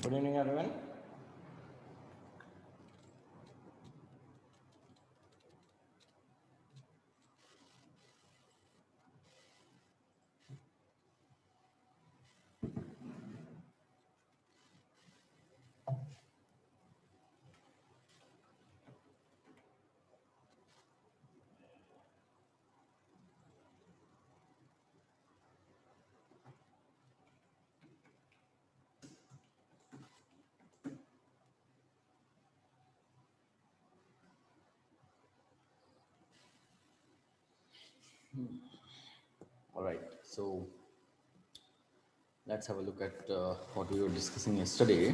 Good evening, everyone. All right, so let's have a look at what we were discussing yesterday.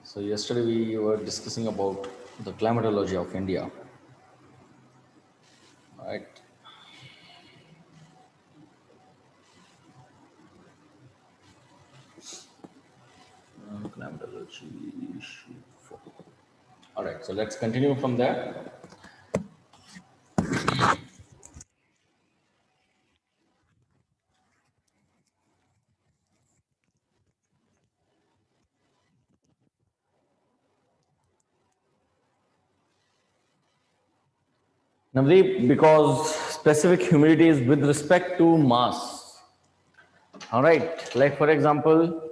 So yesterday we were discussing about the climatology of India, right? Climatology. All right, so let's continue from there. Navdeep, because specific humidity is with respect to mass. All right, like for example,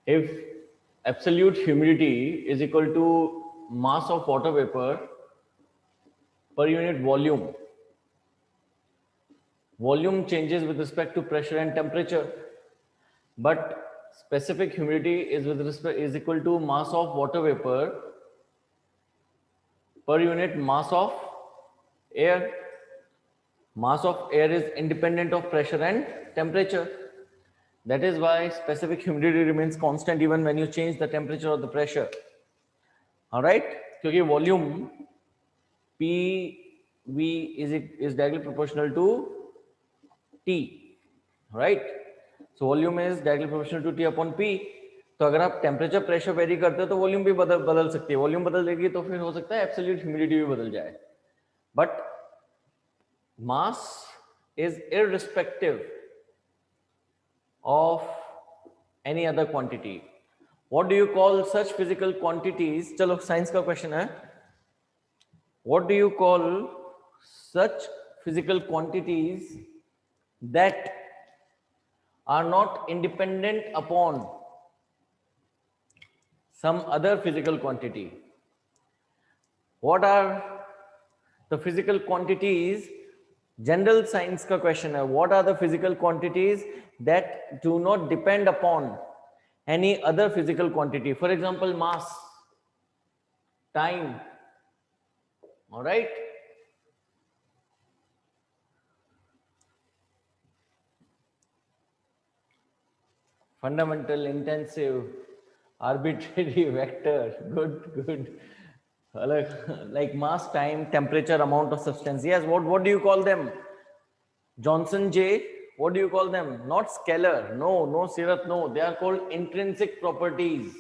if absolute humidity is equal to mass of water vapor per unit volume, volume changes with respect to pressure and temperature, but specific humidity is equal to mass of water vapor per unit mass of air. Mass of air is independent of pressure and temperature. That is why specific humidity remains constant even when you change the temperature or the pressure. All right, क्योंकि volume PV is directly proportional to T, right? So volume is directly proportional to T upon P. तो अगर आप temperature pressure very करते हो तो volume भी बदल सकती है. वॉल्यूम बदल देगी तो फिर हो सकता है एब्सोल्यूट ह्यूमिडिटी भी बदल जाए. But mass is irrespective of any other quantity. What do you call such physical quantities? चलो साइंस का क्वेश्चन है. What do you call such physical quantities that are not independent upon some other physical quantity? What are the physical quantities? General science का question है. What are the physical quantities that do not depend upon any other physical quantity? For example, mass, time. All right. Fundamental, intensive, arbitrary, vector. Good. Like mass, time, temperature, amount of substance. Yes, what do you call them? Johnson J, what do you call them? Not scalar. No, Sirat, no. They are called intrinsic properties.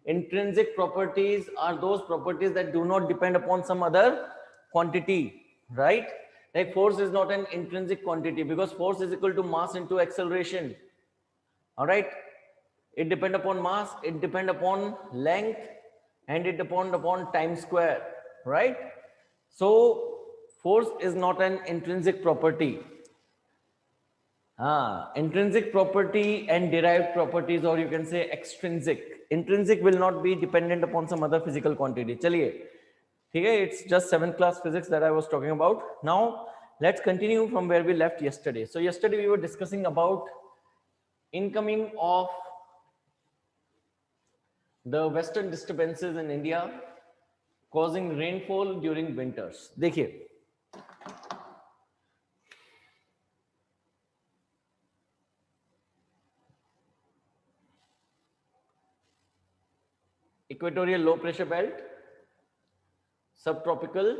Intrinsic properties are those properties that do not depend upon some other quantity, right? Like force is not an intrinsic quantity because force is equal to mass into acceleration. All right, it depend upon mass, it depend upon length, and it depend upon time square, right? So force is not an intrinsic property. Intrinsic property and derived properties, or you can say extrinsic. Intrinsic will not be dependent upon some other physical quantity. चलिए, ठीक है? It's just 7th class physics that I was talking about. Now let's continue from where we left yesterday. So yesterday we were discussing about incoming of the western disturbances in India causing rainfall during winters. देखिए, equatorial low pressure belt, subtropical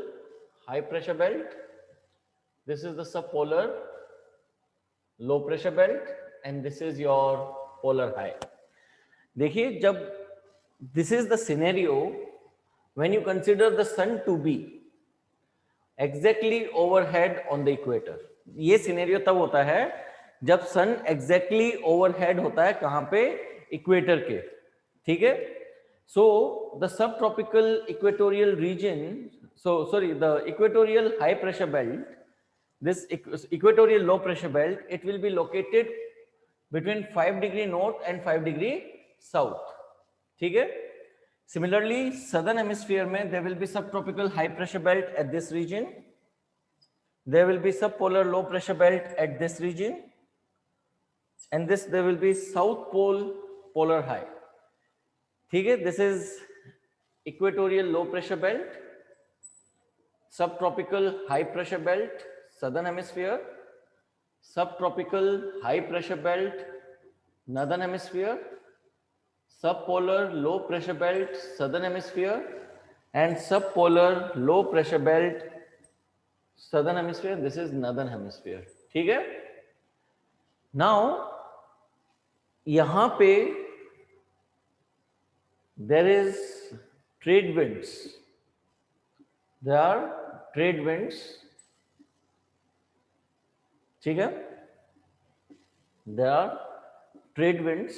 high pressure belt, this is the subpolar low pressure belt, and this is your polar high. देखिए, जब this is the scenario when you consider the sun to be exactly overhead on the equator. ये scenario तब होता है जब sun exactly overhead होता है कहाँ पे? इक्वेटर के, ठीक है. So the subtropical equatorial region, the equatorial high pressure belt, this equatorial low pressure belt, it will be located between 5 degree north and 5 degree south, ठीक है. Similarly, southern hemisphere में there will be subtropical high pressure belt at this region, there will be subpolar low pressure belt at this region, and this there will be south pole polar high, ठीक है. This is equatorial low pressure belt, subtropical high pressure belt southern hemisphere, subtropical high pressure belt northern hemisphere, subpolar low pressure belt southern hemisphere, and subpolar low pressure belt southern hemisphere. This is northern hemisphere, ठीक है. Now यहां पे there is trade winds, there are trade winds, ठीक है. There are trade winds,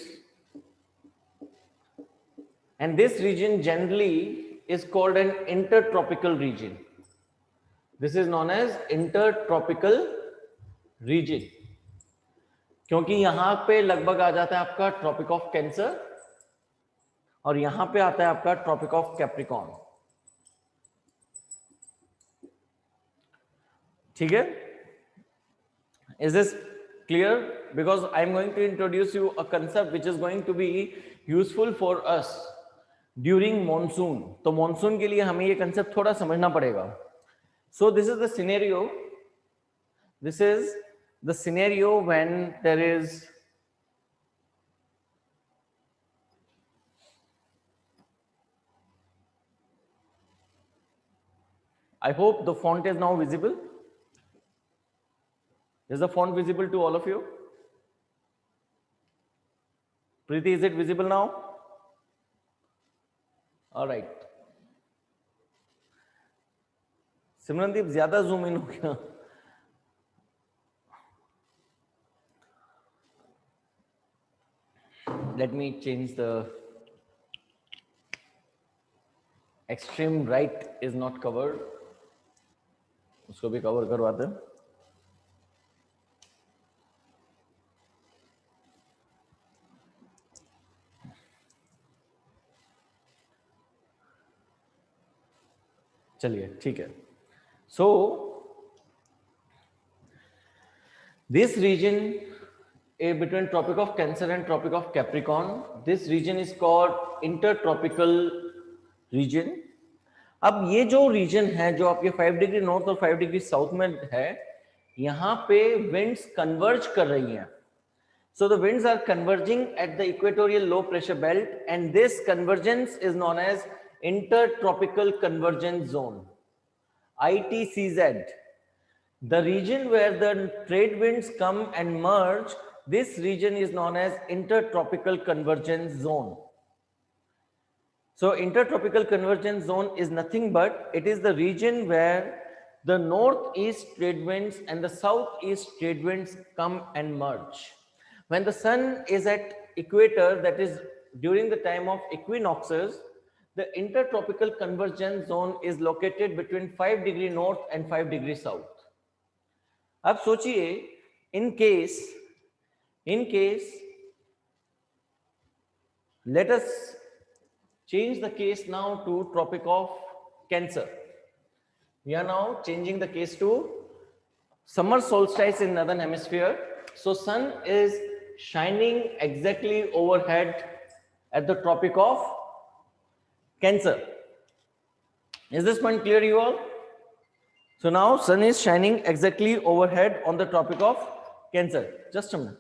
and this region generally is called an intertropical region. This is known as intertropical region क्योंकि यहां पे लगभग आ जाता है आपका ट्रॉपिक ऑफ कैंसर और यहां पे आता है आपका ट्रॉपिक ऑफ कैप्रिकॉर्न, ठीक है. Is this clear? Because I am going to introduce you a concept which is going to be useful for us during monsoon. तो monsoon के लिए हमें ये concept थोड़ा समझना पड़ेगा. So this is the scenario. This is the scenario when there is I hope the font is now visible. Is the font visible to all of you? Preeti, is it visible now? All right. Simrandeep ज्यादा zoom in हो गया. Let me change the extreme right is not covered. उसको भी cover करवाते हैं. चलिए ठीक है. So this region between Tropic of Cancer and Tropic of Capricorn, this region is called intertropical region. अब ये जो रीजन है जो आपके 5 डिग्री नॉर्थ और 5 डिग्री साउथ में है, यहां पे विंड्स कन्वर्ज कर रही हैं. So the winds are converging at the equatorial low pressure belt, and this convergence is known as intertropical convergence zone, ITCZ. The region where the trade winds come and merge, this region is known as intertropical convergence zone. So intertropical convergence zone is nothing but it is the region where the northeast trade winds and the southeast trade winds come and merge. When the sun is at equator, that is during the time of equinoxes, the intertropical convergence zone is located between 5 degree north and 5 degree south. अब सोचिए, in case let us change the case now to Tropic of Cancer. We are now changing the case to summer solstice in northern hemisphere. So sun is shining exactly overhead at the Tropic of Cancer. Is this point clear, you all? So now sun is shining exactly overhead on the Tropic of Cancer. Just a minute.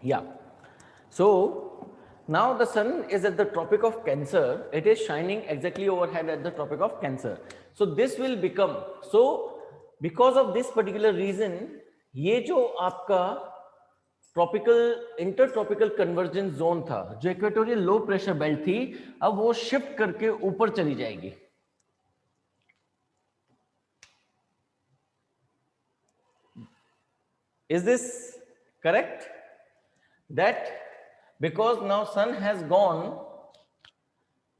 Yeah. So now the sun is at the tropic of Cancer. It is shining exactly overhead at the tropic of Cancer. So this will become, so because of this particular reason, ये जो आपका tropical inter tropical convergence zone था, जो equatorial low pressure belt थी, अब वो shift करके ऊपर चली जाएगी. Is this correct? That because now sun has gone,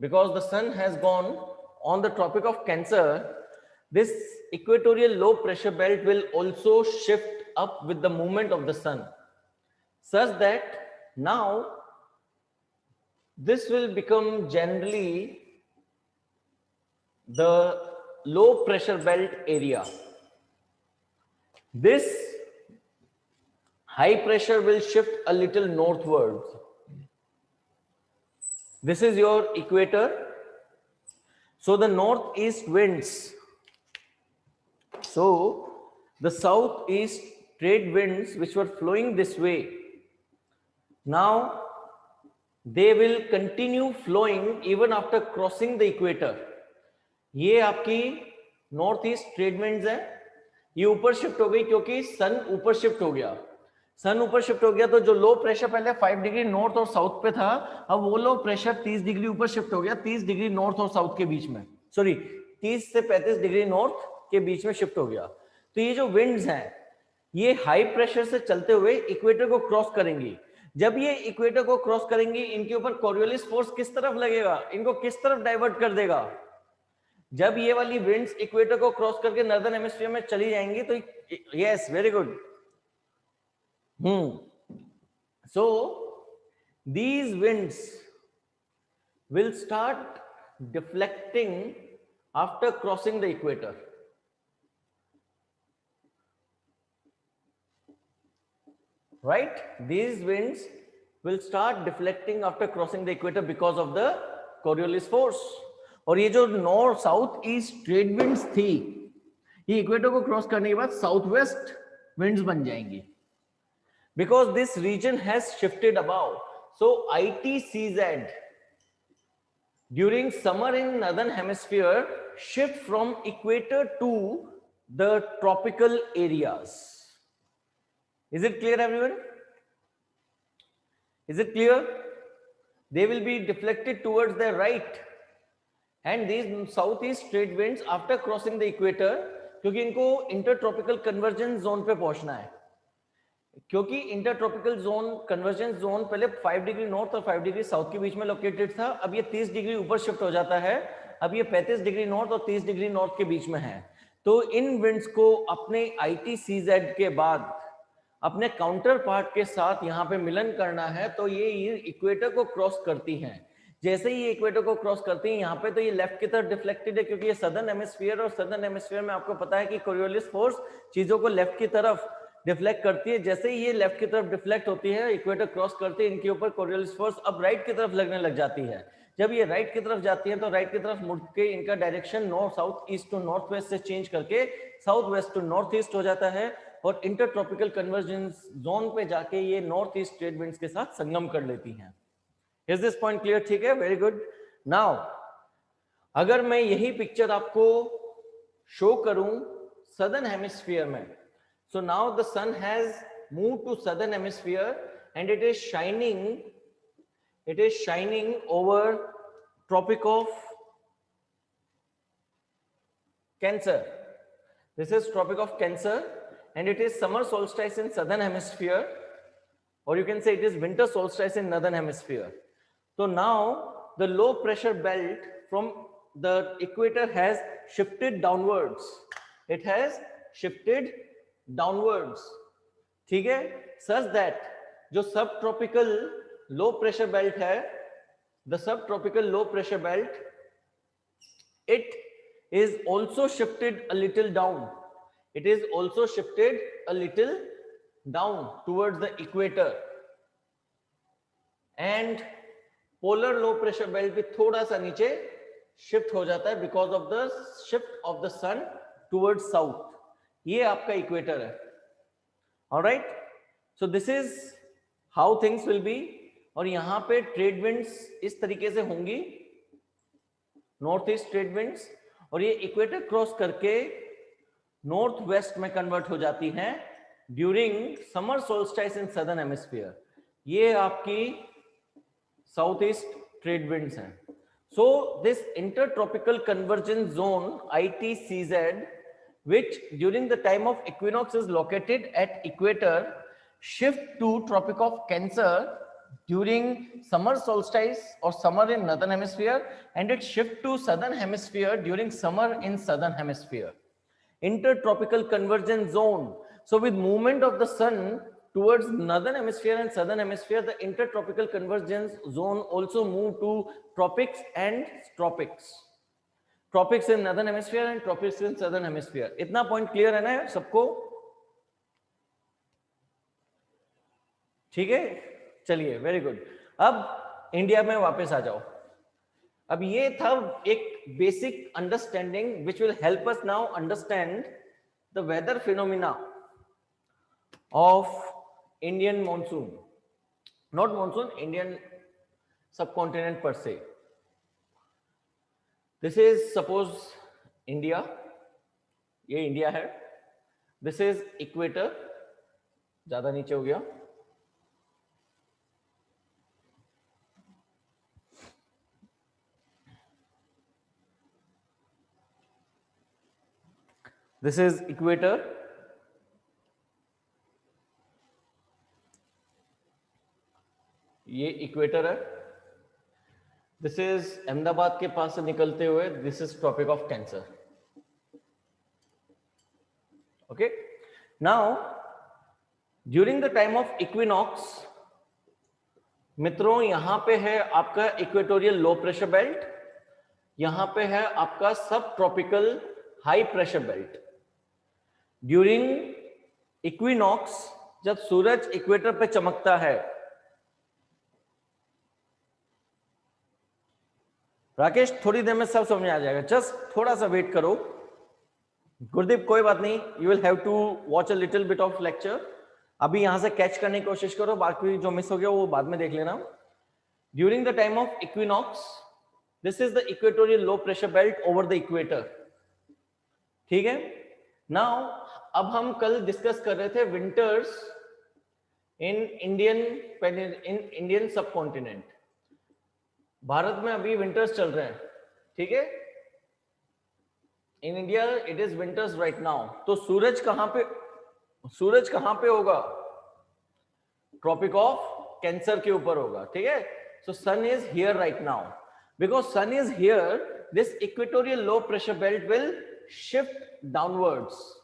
because the sun has gone on the tropic of Cancer, this equatorial low pressure belt will also shift up with the movement of the sun, such that now this will become generally the low pressure belt area. This high pressure will shift a little northwards. This is your equator. So the northeast winds, so the southeast trade winds which were flowing this way, now they will continue flowing even after crossing the equator. ये आपकी north east trade winds है, ये ऊपर shift हो गई क्योंकि सन ऊपर shift हो गया. सन ऊपर शिफ्ट हो गया तो जो लो प्रेशर पहले 5 डिग्री नॉर्थ और साउथ पे था, अब वो लो प्रेशर 30 डिग्री ऊपर शिफ्ट हो गया, 30 डिग्री नॉर्थ और साउथ के बीच में, सॉरी 30 से 35 डिग्री नॉर्थ के बीच में शिफ्ट हो गया. तो ये जो विंड्स हैं ये हाई प्रेशर से चलते हुए इक्वेटर को क्रॉस करेंगी. जब ये इक्वेटर को क्रॉस करेंगी, इनके ऊपर कोरियोलिस फोर्स किस तरफ लगेगा, इनको किस तरफ डाइवर्ट कर देगा. जब ये वाली विंड्स इक्वेटर को क्रॉस करके नॉर्दर्न हेमिस्फीयर में चली जाएंगी तो yes, very good. So these winds will start deflecting after crossing the equator. Right? These winds will start deflecting after crossing the equator because of the Coriolis force. और ये जो north south east trade winds थी, ये equator को cross करने के बाद south west winds बन जाएंगी. Because this region has shifted above, so ITCZ during summer in northern hemisphere shift from equator to the tropical areas. Is it clear, everyone? Is it clear? They will be deflected towards the right, and these southeast trade winds after crossing the equator, क्योंकि इनको intertropical convergence zone पे पहुंचना है, क्योंकि intertropical zone convergence zone पहले 5 degree north और 5 degree south के बीच में लोकेटेड था. अब ये 30 डिग्री ऊपर शिफ्ट हो जाता है, अब ये 35 डिग्री नॉर्थ और 30 डिग्री नॉर्थ के बीच में है. तो इन विंड्स को अपने ITCZ के बाद अपने काउंटर पार्ट के साथ यहाँ पे मिलन करना है. तो ये इक्वेटर को क्रॉस करती हैं. जैसे ही ये इक्वेटर को क्रॉस करती है यहाँ पे, तो ये लेफ्ट की तरफ डिफ्लेक्टेड है, क्योंकि ये सदर्न हेमिस्फीयर, और सदर्न हेमिस्फीयर में आपको पता है कि कोरियोलिस फोर्स चीजों को लेफ्ट की तरफ डिफ्लेक्ट करती है. जैसे ही ये लेफ्ट की तरफ डिफ्लेक्ट होती है, इक्वेटर क्रॉस करती है, इनके ऊपर कोरियोलिस फोर्स अब राइट की तरफ लगने लग जाती है. जब ये राइट की तरफ जाती है तो राइट की तरफ मुड़ के इनका direction north south east to north west से चेंज करके south west to north east हो जाता है, और इंटर ट्रॉपिकल कन्वर्जेंस जोन पे जाके ये नॉर्थ ईस्ट ट्रेड विंड्स के साथ संगम कर लेती हैं. Is this point clear? ठीक है, वेरी गुड. नाउ अगर मैं यही पिक्चर आपको शो करूं सदर्न हेमिस्फीयर में, so now the sun has moved to southern hemisphere and it is shining over tropic of Cancer. This is tropic of Cancer and it is summer solstice in southern hemisphere, or you can say it is winter solstice in northern hemisphere. So now the low pressure belt from the equator has shifted downwards. It has shifted downwards. ठीक है, such that जो सब tropical लो pressure belt है, the subtropical low pressure belt, it is also shifted a little down. It is also shifted a little down towards the equator, and polar low pressure belt भी थोड़ा सा नीचे shift हो जाता है because of the shift of the sun towards south. ये आपका equator है. All right, so this is how things will be. और यहाँ पे ट्रेड विंड्स इस तरीके से होंगी, नॉर्थ ईस्ट ट्रेड विंड्स, और ये इक्वेटर क्रॉस करके नॉर्थ वेस्ट में कन्वर्ट हो जाती हैं during summer solstice in southern hemisphere. ये आपकी साउथ ईस्ट ट्रेड विंड्स हैं। So this intertropical convergence zone ITCZ, which during the time of equinox is located at equator, shift to Tropic of Cancer during summer solstice or summer in northern hemisphere, and it shift to southern hemisphere during summer in southern hemisphere. Intertropical convergence zone. So with movement of the sun towards northern hemisphere and southern hemisphere, the intertropical convergence zone also move to tropics and tropics. Tropics in northern hemisphere and tropics in southern hemisphere. इतना point clear है ना सबको? ठीक है, चलिए, very good. अब India में वापस आ जाओ। अब ये था एक basic understanding which will help us now understand the weather phenomena of Indian monsoon, not monsoon, Indian subcontinent पर से। दिस इज सपोज इंडिया, ये इंडिया है, दिस इज इक्वेटर, ज्यादा नीचे हो गया, दिस इज इक्वेटर, ये इक्वेटर है, दिस इज अहमदाबाद के पास से निकलते हुए, this is tropic of Cancer. Okay, now during the time of equinox, मित्रों यहां पे है आपका इक्वेटोरियल लो प्रेशर बेल्ट, यहां पे है आपका सब tropical high pressure belt. During equinox, जब सूरज इक्वेटर पे चमकता है, राकेश थोड़ी देर में सब समझ में आ जाएगा, जस्ट थोड़ा सा वेट करो। गुरदीप कोई बात नहीं, you will have to watch a little bit of lecture. अभी यहां से कैच करने की कोशिश करो, बाकी जो मिस हो गया वो बाद में देख लेना। During the time of equinox, this is the equatorial low pressure belt over the equator. ठीक है, नाउ अब हम कल डिस्कस कर रहे थे विंटर्स इन इंडियन सबकॉन्टिनेंट। भारत में अभी विंटर्स चल रहे हैं, ठीक है, in India it is winters right now. तो सूरज कहां पे होगा? ट्रॉपिक ऑफ कैंसर के ऊपर होगा, ठीक है। So sun is here right now, because sun is here, this equatorial low pressure belt will shift downwards,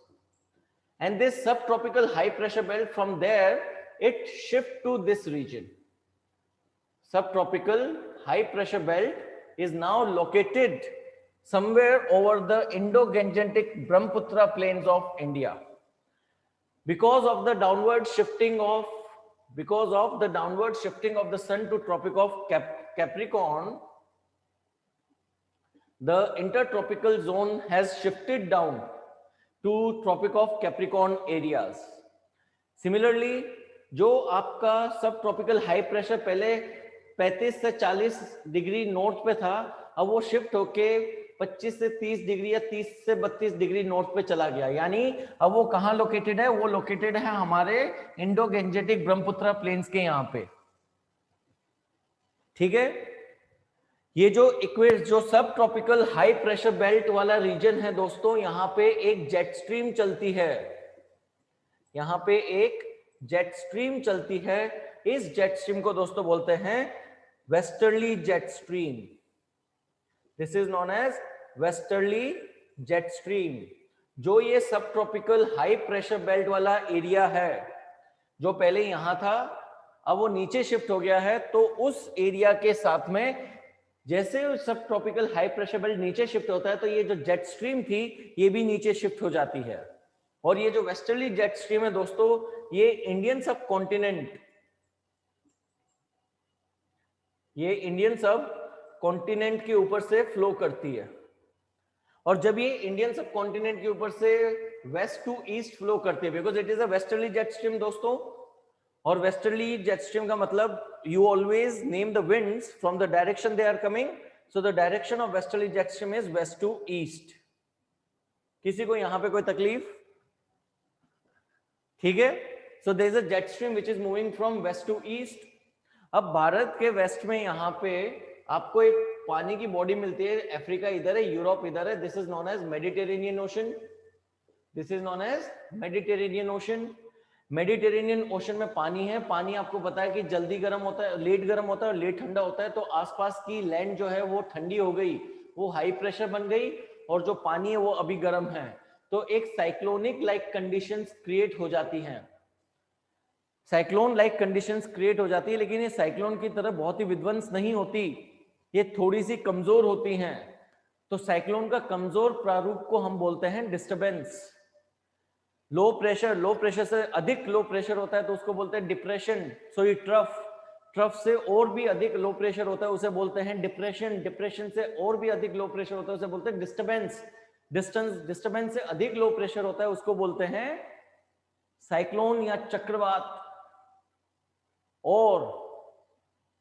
and this subtropical high pressure belt, from there it shift to this region. Subtropical high pressure belt is now located somewhere over the Indo-Gangetic Brahmaputra plains of India. Because of the downward shifting of the sun to tropic of Capricorn, the intertropical zone has shifted down to Tropic of Capricorn areas. Similarly, जो आपका सब tropical high pressure पहले 35 से 40 degree north पे था, अब वो shift होके 25 से 30 डिग्री या 30 से 32 डिग्री नॉर्थ पे चला गया। यानी अब वो कहाँ लोकेटेड है? वो लोकेटेड है हमारे इंडो गेंजेटिक ब्रह्मपुत्र प्लेन्स के यहाँ पे, ठीक है। ये जो सब ट्रॉपिकल हाई प्रेशर बेल्ट वाला रीजन है दोस्तों, यहां पे एक जेट स्ट्रीम चलती है, यहां पे एक जेट स्ट्रीम चलती है। इस जेट स्ट्रीम को दोस्तों बोलते हैं westerly jet stream. This is known as westerly jet stream. जो ये सब ट्रॉपिकल हाई प्रेशर बेल्ट वाला एरिया है, जो पहले यहां था, अब वो नीचे शिफ्ट हो गया है, तो उस एरिया के साथ में जैसे सब ट्रॉपिकल हाई प्रेशर बेल्ट नीचे शिफ्ट होता है, तो ये जो जेट स्ट्रीम थी ये भी नीचे शिफ्ट हो जाती है। और ये जो वेस्टर्ली जेट स्ट्रीम है दोस्तों, ये इंडियन सब कॉन्टिनेंट के ऊपर से फ्लो करती है। और जब ये इंडियन सब कॉन्टिनेंट के ऊपर से वेस्ट टू ईस्ट फ्लो करती है, because it is a westerly jet stream दोस्तों, और वेस्टर्ली जेट स्ट्रीम का मतलब you always name the winds from the direction they are coming, so the direction of westerly jet stream is west to east. किसी को यहां पे कोई तकलीफ? ठीक है, so there is a jet stream which is moving from west to east. अब भारत के वेस्ट में यहां पे आपको एक पानी की बॉडी मिलती है, अफ्रीका इधर है, यूरोप इधर है, this is known as Mediterranean ocean, this is known as Mediterranean ocean. Mediterranean ocean में पानी है, पानी आपको पता है कि जल्दी गर्म होता है, लेट गर्म होता है और लेट ठंडा होता है, तो आसपास की लैंड जो है वो ठंडी हो गई, वो हाई प्रेशर बन गई, और जो पानी है वो अभी गर्म है, तो एक साइक्लोनिक लाइक कंडीशंस क्रिएट हो जाती हैं, साइक्लोन लाइक कंडीशंस क्रिएट हो जाती है। लेकिन ये साइक्लोन की तरह बहुत ही विध्वंस नहीं होती, ये थोड़ी सी कमजोर होती हैं। तो साइक्लोन का कमजोर प्रारूप को हम बोलते हैं डिस्टर्बेंस। लो प्रेशर से अधिक लो प्रेशर होता है तो उसको बोलते हैं डिप्रेशन। सो ये ट्रफ से और भी अधिक लो प्रेशर होता है उसे बोलते हैं डिप्रेशन, डिप्रेशन से और भी अधिक लो प्रेशर होता है उसे बोलते हैं डिस्टर्बेंस, डिस्टर्बेंस से अधिक लो प्रेशर होता है उसको बोलते हैं साइक्लोन या चक्रवात, और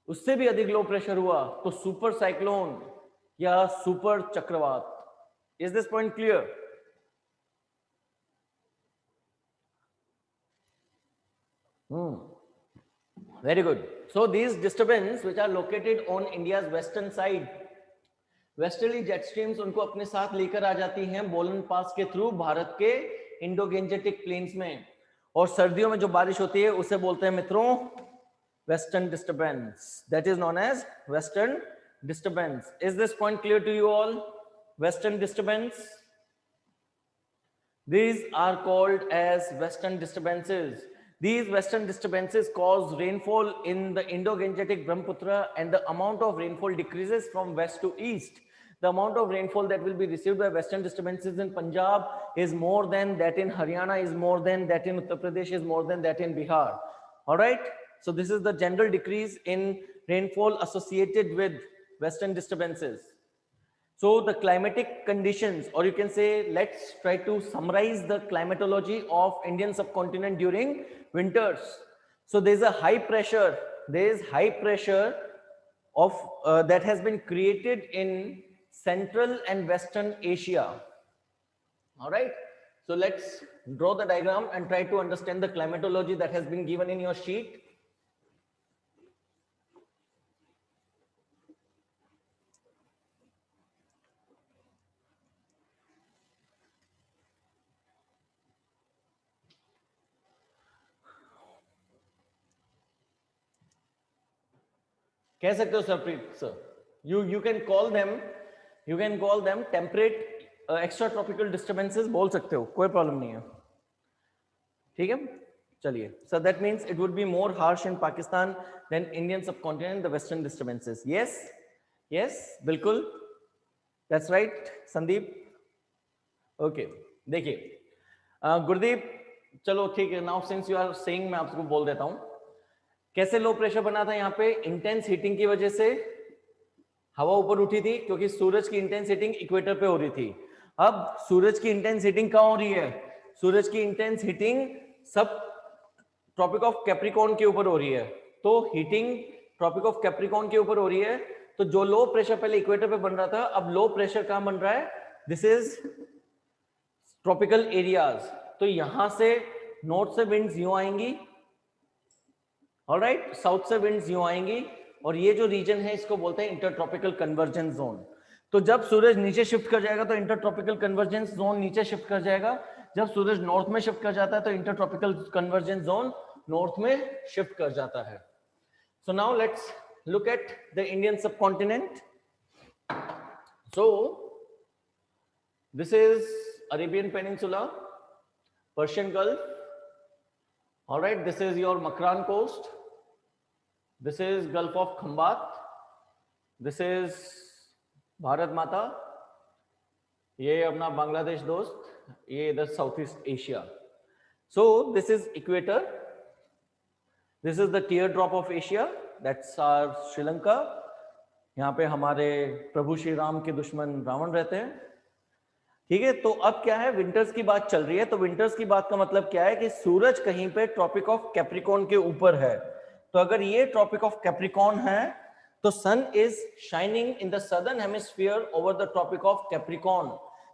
उससे भी अधिक लो प्रेशर हुआ तो सुपर साइक्लोन या सुपर चक्रवात। Is this point clear? Very good. So these disturbances which are located on India's western side, westerly jet streams उनको अपने साथ लेकर आ जाती हैं बोलन पास के थ्रू भारत के इंडो गेंजेटिक प्लेन्स में, और सर्दियों में जो बारिश होती है उसे बोलते हैं मित्रों western disturbance, that is known as western disturbance. Is this point clear to you all? Western disturbance, these are called as western disturbances. These western disturbances cause rainfall in the Indo-Gangetic Brahmaputra, and the amount of rainfall decreases from west to east. The amount of rainfall that will be received by western disturbances in Punjab is more than that in Haryana, is more than that in Uttar Pradesh, is more than that in Bihar. All right, so this is the general decrease in rainfall associated with western disturbances. So the climatic conditions, or you can say, let's try to summarize the climatology of Indian subcontinent during winters. So there is a high pressure, there is high pressure of that has been created in Central and Western Asia. All right, so let's draw the diagram and try to understand the climatology that has been given in your sheet. कह सकते हो Sarpreet sir, you can call them temperate extra tropical disturbances बोल सकते हो, कोई problem नहीं है, ठीक है। चलिए, so that means it would be more harsh in Pakistan than Indian subcontinent, the western disturbances. yes बिल्कुल, that's right संदीप। ओके, देखिए गुरदीप, चलो ठीक है, now since you are saying मैं आपको बोल देता हूं कैसे लो प्रेशर बना था। यहाँ पे इंटेंस हीटिंग की वजह से हवा ऊपर उठी थी, क्योंकि सूरज की इंटेंस हीटिंग इक्वेटर पे हो रही थी। अब सूरज की इंटेंस हीटिंग कहाँ हो रही है? सूरज की इंटेंस हीटिंग सब ट्रॉपिक ऑफ कैप्रिकॉर्न के ऊपर हो रही है, तो हीटिंग ट्रॉपिक ऑफ कैप्रिकॉर्न के ऊपर हो रही है। तो जो लो प्रेशर पहले इक्वेटर पे बन रहा था, अब लो प्रेशर कहां बन रहा है? This is tropical areas. तो यहां से नॉर्थ से विंड्स यूं आएंगी, ऑलराइट, साउथ से विंड्स यूं आएंगी, और ये जो रीजन है इसको बोलते हैं इंटरट्रॉपिकल कन्वर्जेंस जोन। तो जब सूरज नीचे शिफ्ट कर जाएगा तो इंटरट्रॉपिकल कन्वर्जेंस जोन नीचे शिफ्ट कर जाएगा, जब सूरज नॉर्थ में शिफ्ट कर जाता है तो इंटरट्रॉपिकल कन्वर्जेंस जोन नॉर्थ में शिफ्ट कर जाता है। So now let's look at the Indian subcontinent. So this is Arabian peninsula, Persian gulf, alright, this is your Makran coast, this is Gulf of Khambat, this is Bharat Mata, ये अपना बांग्लादेश दोस्त, ये इधर south east Asia. So this is equator, this is the tear drop of Asia, that's our Sri Lanka. यहाँ पे हमारे प्रभु श्री राम के दुश्मन रावण रहते हैं। ठीक है, तो अब क्या है, विंटर्स की बात चल रही है, तो विंटर्स की बात का मतलब क्या है कि सूरज कहीं पे ट्रॉपिक ऑफ कैप्रिकॉर्न के ऊपर है। तो अगर ये ट्रॉपिक ऑफ कैप्रिकॉर्न है तो sun is shining in the southern hemisphere over the tropic of Capricorn,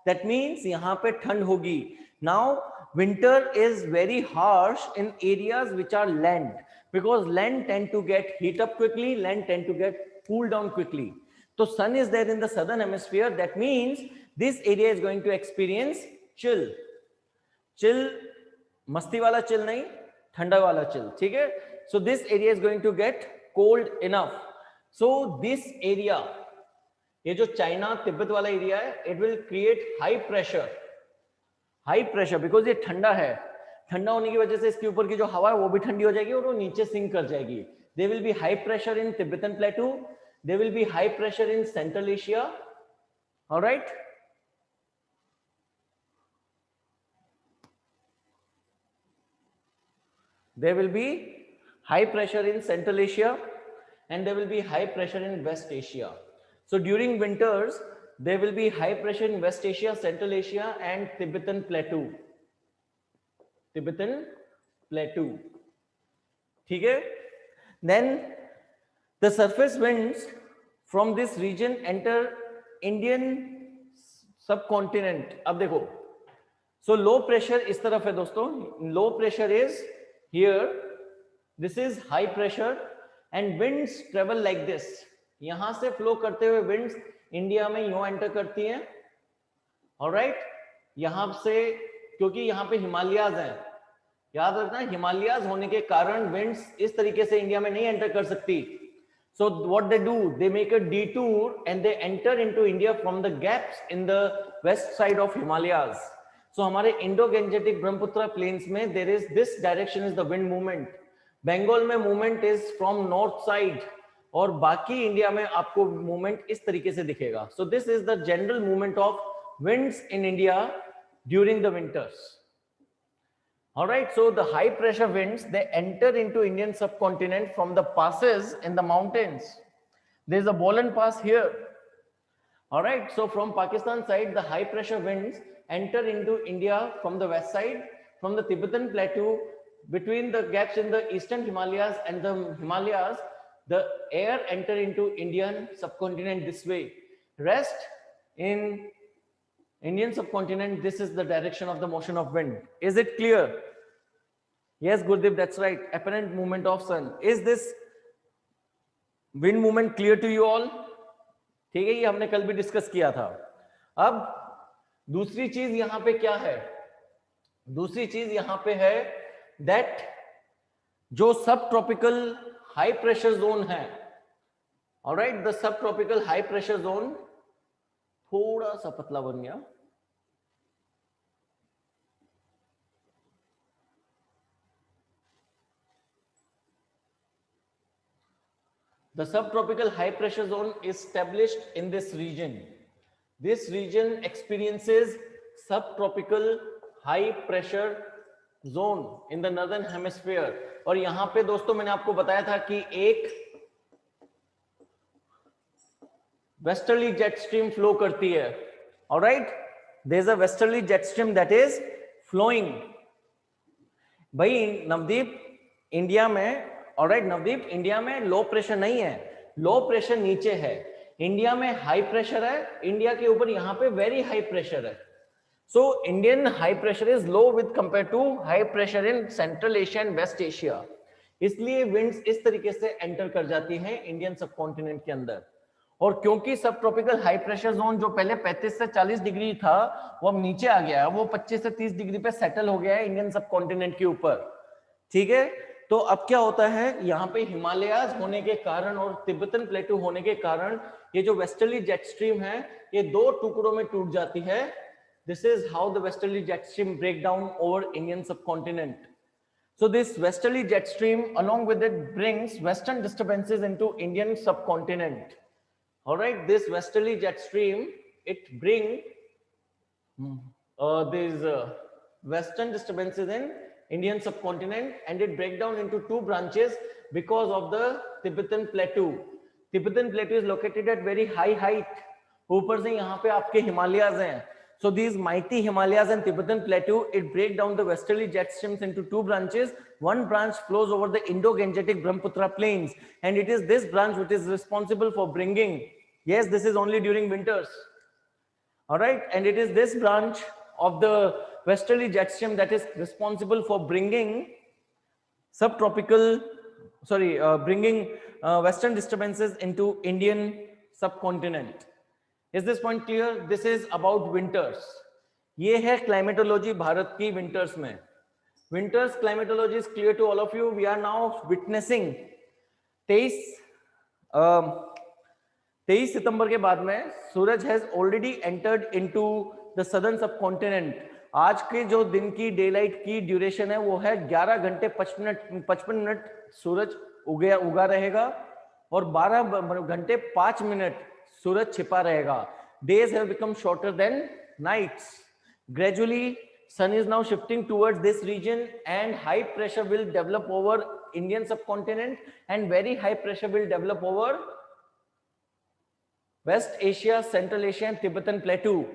that means यहां पे ठंड होगी। Now winter is very harsh in areas which are land, because land tend to get heat up quickly, land tend to get cool down quickly. So sun is there in the southern hemisphere, that means this area is going to experience chill. Chill, मस्ती वाला chill नहीं, ठंडा वाला chill, ठीक है? So this area is going to get cold enough. So this area, ये जो China Tibet वाला एरिया है, it will create high pressure because ये ठंडा है। ठंडा होने की वजह से इसके ऊपर की जो हवा है वो भी ठंडी हो जाएगी और वो नीचे सिंक कर जाएगी। There will be high pressure in Tibetan Plateau. There will be high pressure in Central Asia. All right. There will be high pressure in Central Asia and there will be high pressure in West Asia. So during winters, there will be high pressure in West Asia, Central Asia and Tibetan Plateau. Tibetan Plateau. ठीक है? Then the surface winds from this region enter Indian subcontinent. अब देखो, so low pressure इस तरफ है दोस्तों, low pressure is here, this is high pressure and winds travel like this. यहां से फ्लो करते हुए winds इंडिया में यूं एंटर करती हैं, ऑलराइट। यहां से क्योंकि यहां पे हिमालयाज हैं, याद रखना, हिमालयाज होने के कारण विंड्स इस तरीके से इंडिया में नहीं एंटर कर सकती। So what they do, they make a detour and they enter into India from the gaps in the west side of Himalayas. So हमारे Indo-Gangetic Brahmaputra plains में there is this direction is the wind movement. Bengal में movement is from north side और बाकी India में आपको movement इस तरीके से दिखेगा। So this is the general movement of winds in India during the winters. All right, so the high pressure winds, they enter into Indian subcontinent from the passes in the mountains. There is a Bolan Pass here. All right, so from Pakistan side, the high pressure winds enter into India from the west side, from the Tibetan Plateau, between the gaps in the eastern Himalayas and the Himalayas, the air enter into Indian subcontinent this way. Rest in Indian subcontinent, this is the direction of the motion of wind. Is it clear? Yes, Gurdeep, that's right. Apparent movement of sun. Is this wind movement clear to you all? ठीक है, ये हमने कल भी discuss किया था। अब दूसरी चीज यहां पे क्या है? दूसरी चीज यहां पे है दैट जो सब ट्रॉपिकल हाई प्रेशर जोन है, alright, the sub tropical high pressure zone थोड़ा सा पतला बन गया। The subtropical high pressure zone is established in this region. This region experiences subtropical high pressure zone in the northern hemisphere. और यहां पे दोस्तों मैंने आपको बताया था कि एक वेस्टर्ली जेट स्ट्रीम फ्लो करती है, alright, there is a westerly jet stream that is flowing. भाई नवदीप, इंडिया में, ऑलराइट नवदीप, इंडिया में लो प्रेशर नहीं है, लो प्रेशर नीचे है। इंडिया में हाई प्रेशर है, इंडिया के ऊपर यहां पे वेरी हाई प्रेशर है। So Indian high pressure is low with compare to high pressure in central Asia and west Asia. इसलिए विंड्स इस तरीके से एंटर कर जाती हैं इंडियन सबकॉन्टिनेंट के अंदर। और क्योंकि सब ट्रॉपिकल हाई प्रेशर जोन जो पहले 35 से 40 डिग्री था वो अब नीचे आ गया है, वो 25 से 30 डिग्री पे सेटल हो गया है इंडियन सबकॉन्टिनेंट के ऊपर, ठीक है। तो अब क्या होता है, यहाँ पे हिमालयाज होने के कारण और तिब्बतन प्लेटू होने के कारण ये जो वेस्टर्ली जेट स्ट्रीम है ये दो टुकड़ों में टूट जाती है। This is how the westerly jet stream break down over Indian subcontinent. So this westerly jet stream along with it brings western disturbances into Indian subcontinent. All right, this westerly jet stream, it bring these western disturbances in Indian subcontinent and it break down into two branches because of the Tibetan Plateau. Tibetan Plateau is located at very high height. ऊपर से यहाँ पे आपके हिमालयाज हैं, So these mighty Himalayas and Tibetan plateau, it break down the westerly jet streams into two branches. One branch flows over the Indo-Gangetic Brahmaputra plains, and it is this branch which is responsible for bringing, yes, this is only during winters, all right, and it is this branch of the westerly jet stream that is responsible for bringing bringing western disturbances into Indian subcontinent. Is this point clear? This is about winters. ये है climatology Bharat की winters में. Winters climatology is clear to all of you. We are now witnessing 23 सितंबर के बाद में सूरज has already entered into the southern subcontinent. आज के जो दिन की डे लाइट की ड्यूरेशन है वो है 11 घंटे 55 मिनट सूरज उगा रहेगा और 12 घंटे 5 मिनट सूरज छिपा रहेगा. Days have become shorter than nights. Gradually sun is now shifting towards this region and high pressure will develop over Indian subcontinent and very high pressure will develop over West Asia, Central Asia and Tibetan plateau,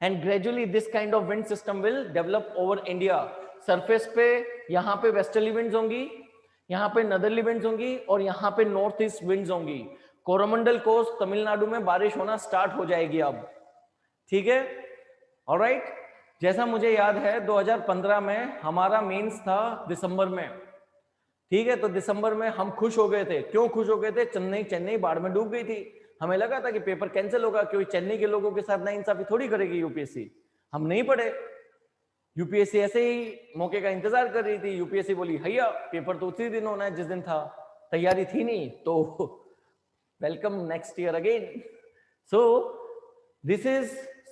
and gradually this kind of wind system will develop over India. Surface पे यहाँ पे westerly winds होंगी, यहाँ पे northerly winds होंगी और यहाँ पे north east winds होंगी. कोरोमंडल कोस्ट तमिलनाडु में बारिश होना स्टार्ट हो जाएगी अब. ठीक है, ऑलराइट. जैसा मुझे याद है 2015 में हमारा मेंस था दिसंबर में. ठीक है, तो दिसंबर में हम खुश हो गए थे. क्यों खुश हो गए थे? चेन्नई बाढ़ में डूब गई थी. हमें लगा था कि पेपर कैंसिल होगा क्योंकि चेन्नई के लोगों के साथ नाइंसाफी थोड़ी करेगी यूपीएससी. हम नहीं पढ़े. यूपीएससी ऐसे ही मौके का इंतजार कर रही थी. यूपीएससी बोली हैया पेपर तो उसी दिन होना है जिस दिन था. तैयारी थी नहीं तो welcome next year again.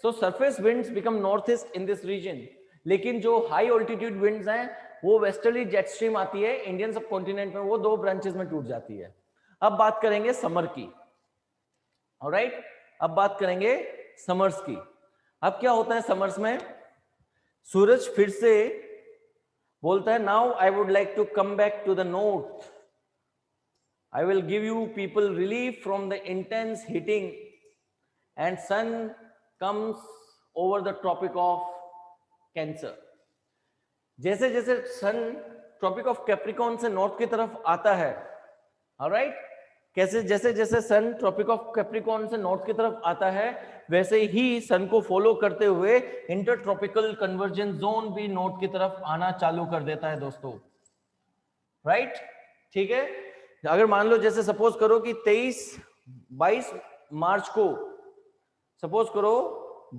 So surface winds become northeast in this region. लेकिन जो high altitude winds हैं वो westerly jet stream आती है इंडियन सब कॉन्टिनेंट में, वो दो ब्रांचेस में टूट जाती है. अब बात करेंगे समर की. ऑलराइट, अब बात करेंगे समर्स की. अब क्या होता है समर्स में? सूरज फिर से बोलता है now I would like to come back to the north. I will give you people relief from the intense heating and sun comes over the tropic of Cancer. जैसे जैसे सन ट्रॉपिक ऑफ कैप्रिकॉर्न से north की तरफ आता है, alright, जैसे जैसे sun tropic of Capricorn से नॉर्थ की तरफ आता है वैसे ही सन को फॉलो करते हुए इंटर ट्रॉपिकल कन्वर्जेंस जोन भी नॉर्थ की तरफ आना चालू कर देता है दोस्तों. राइट, ठीक है. अगर मान लो जैसे सपोज करो कि 22 मार्च को सपोज करो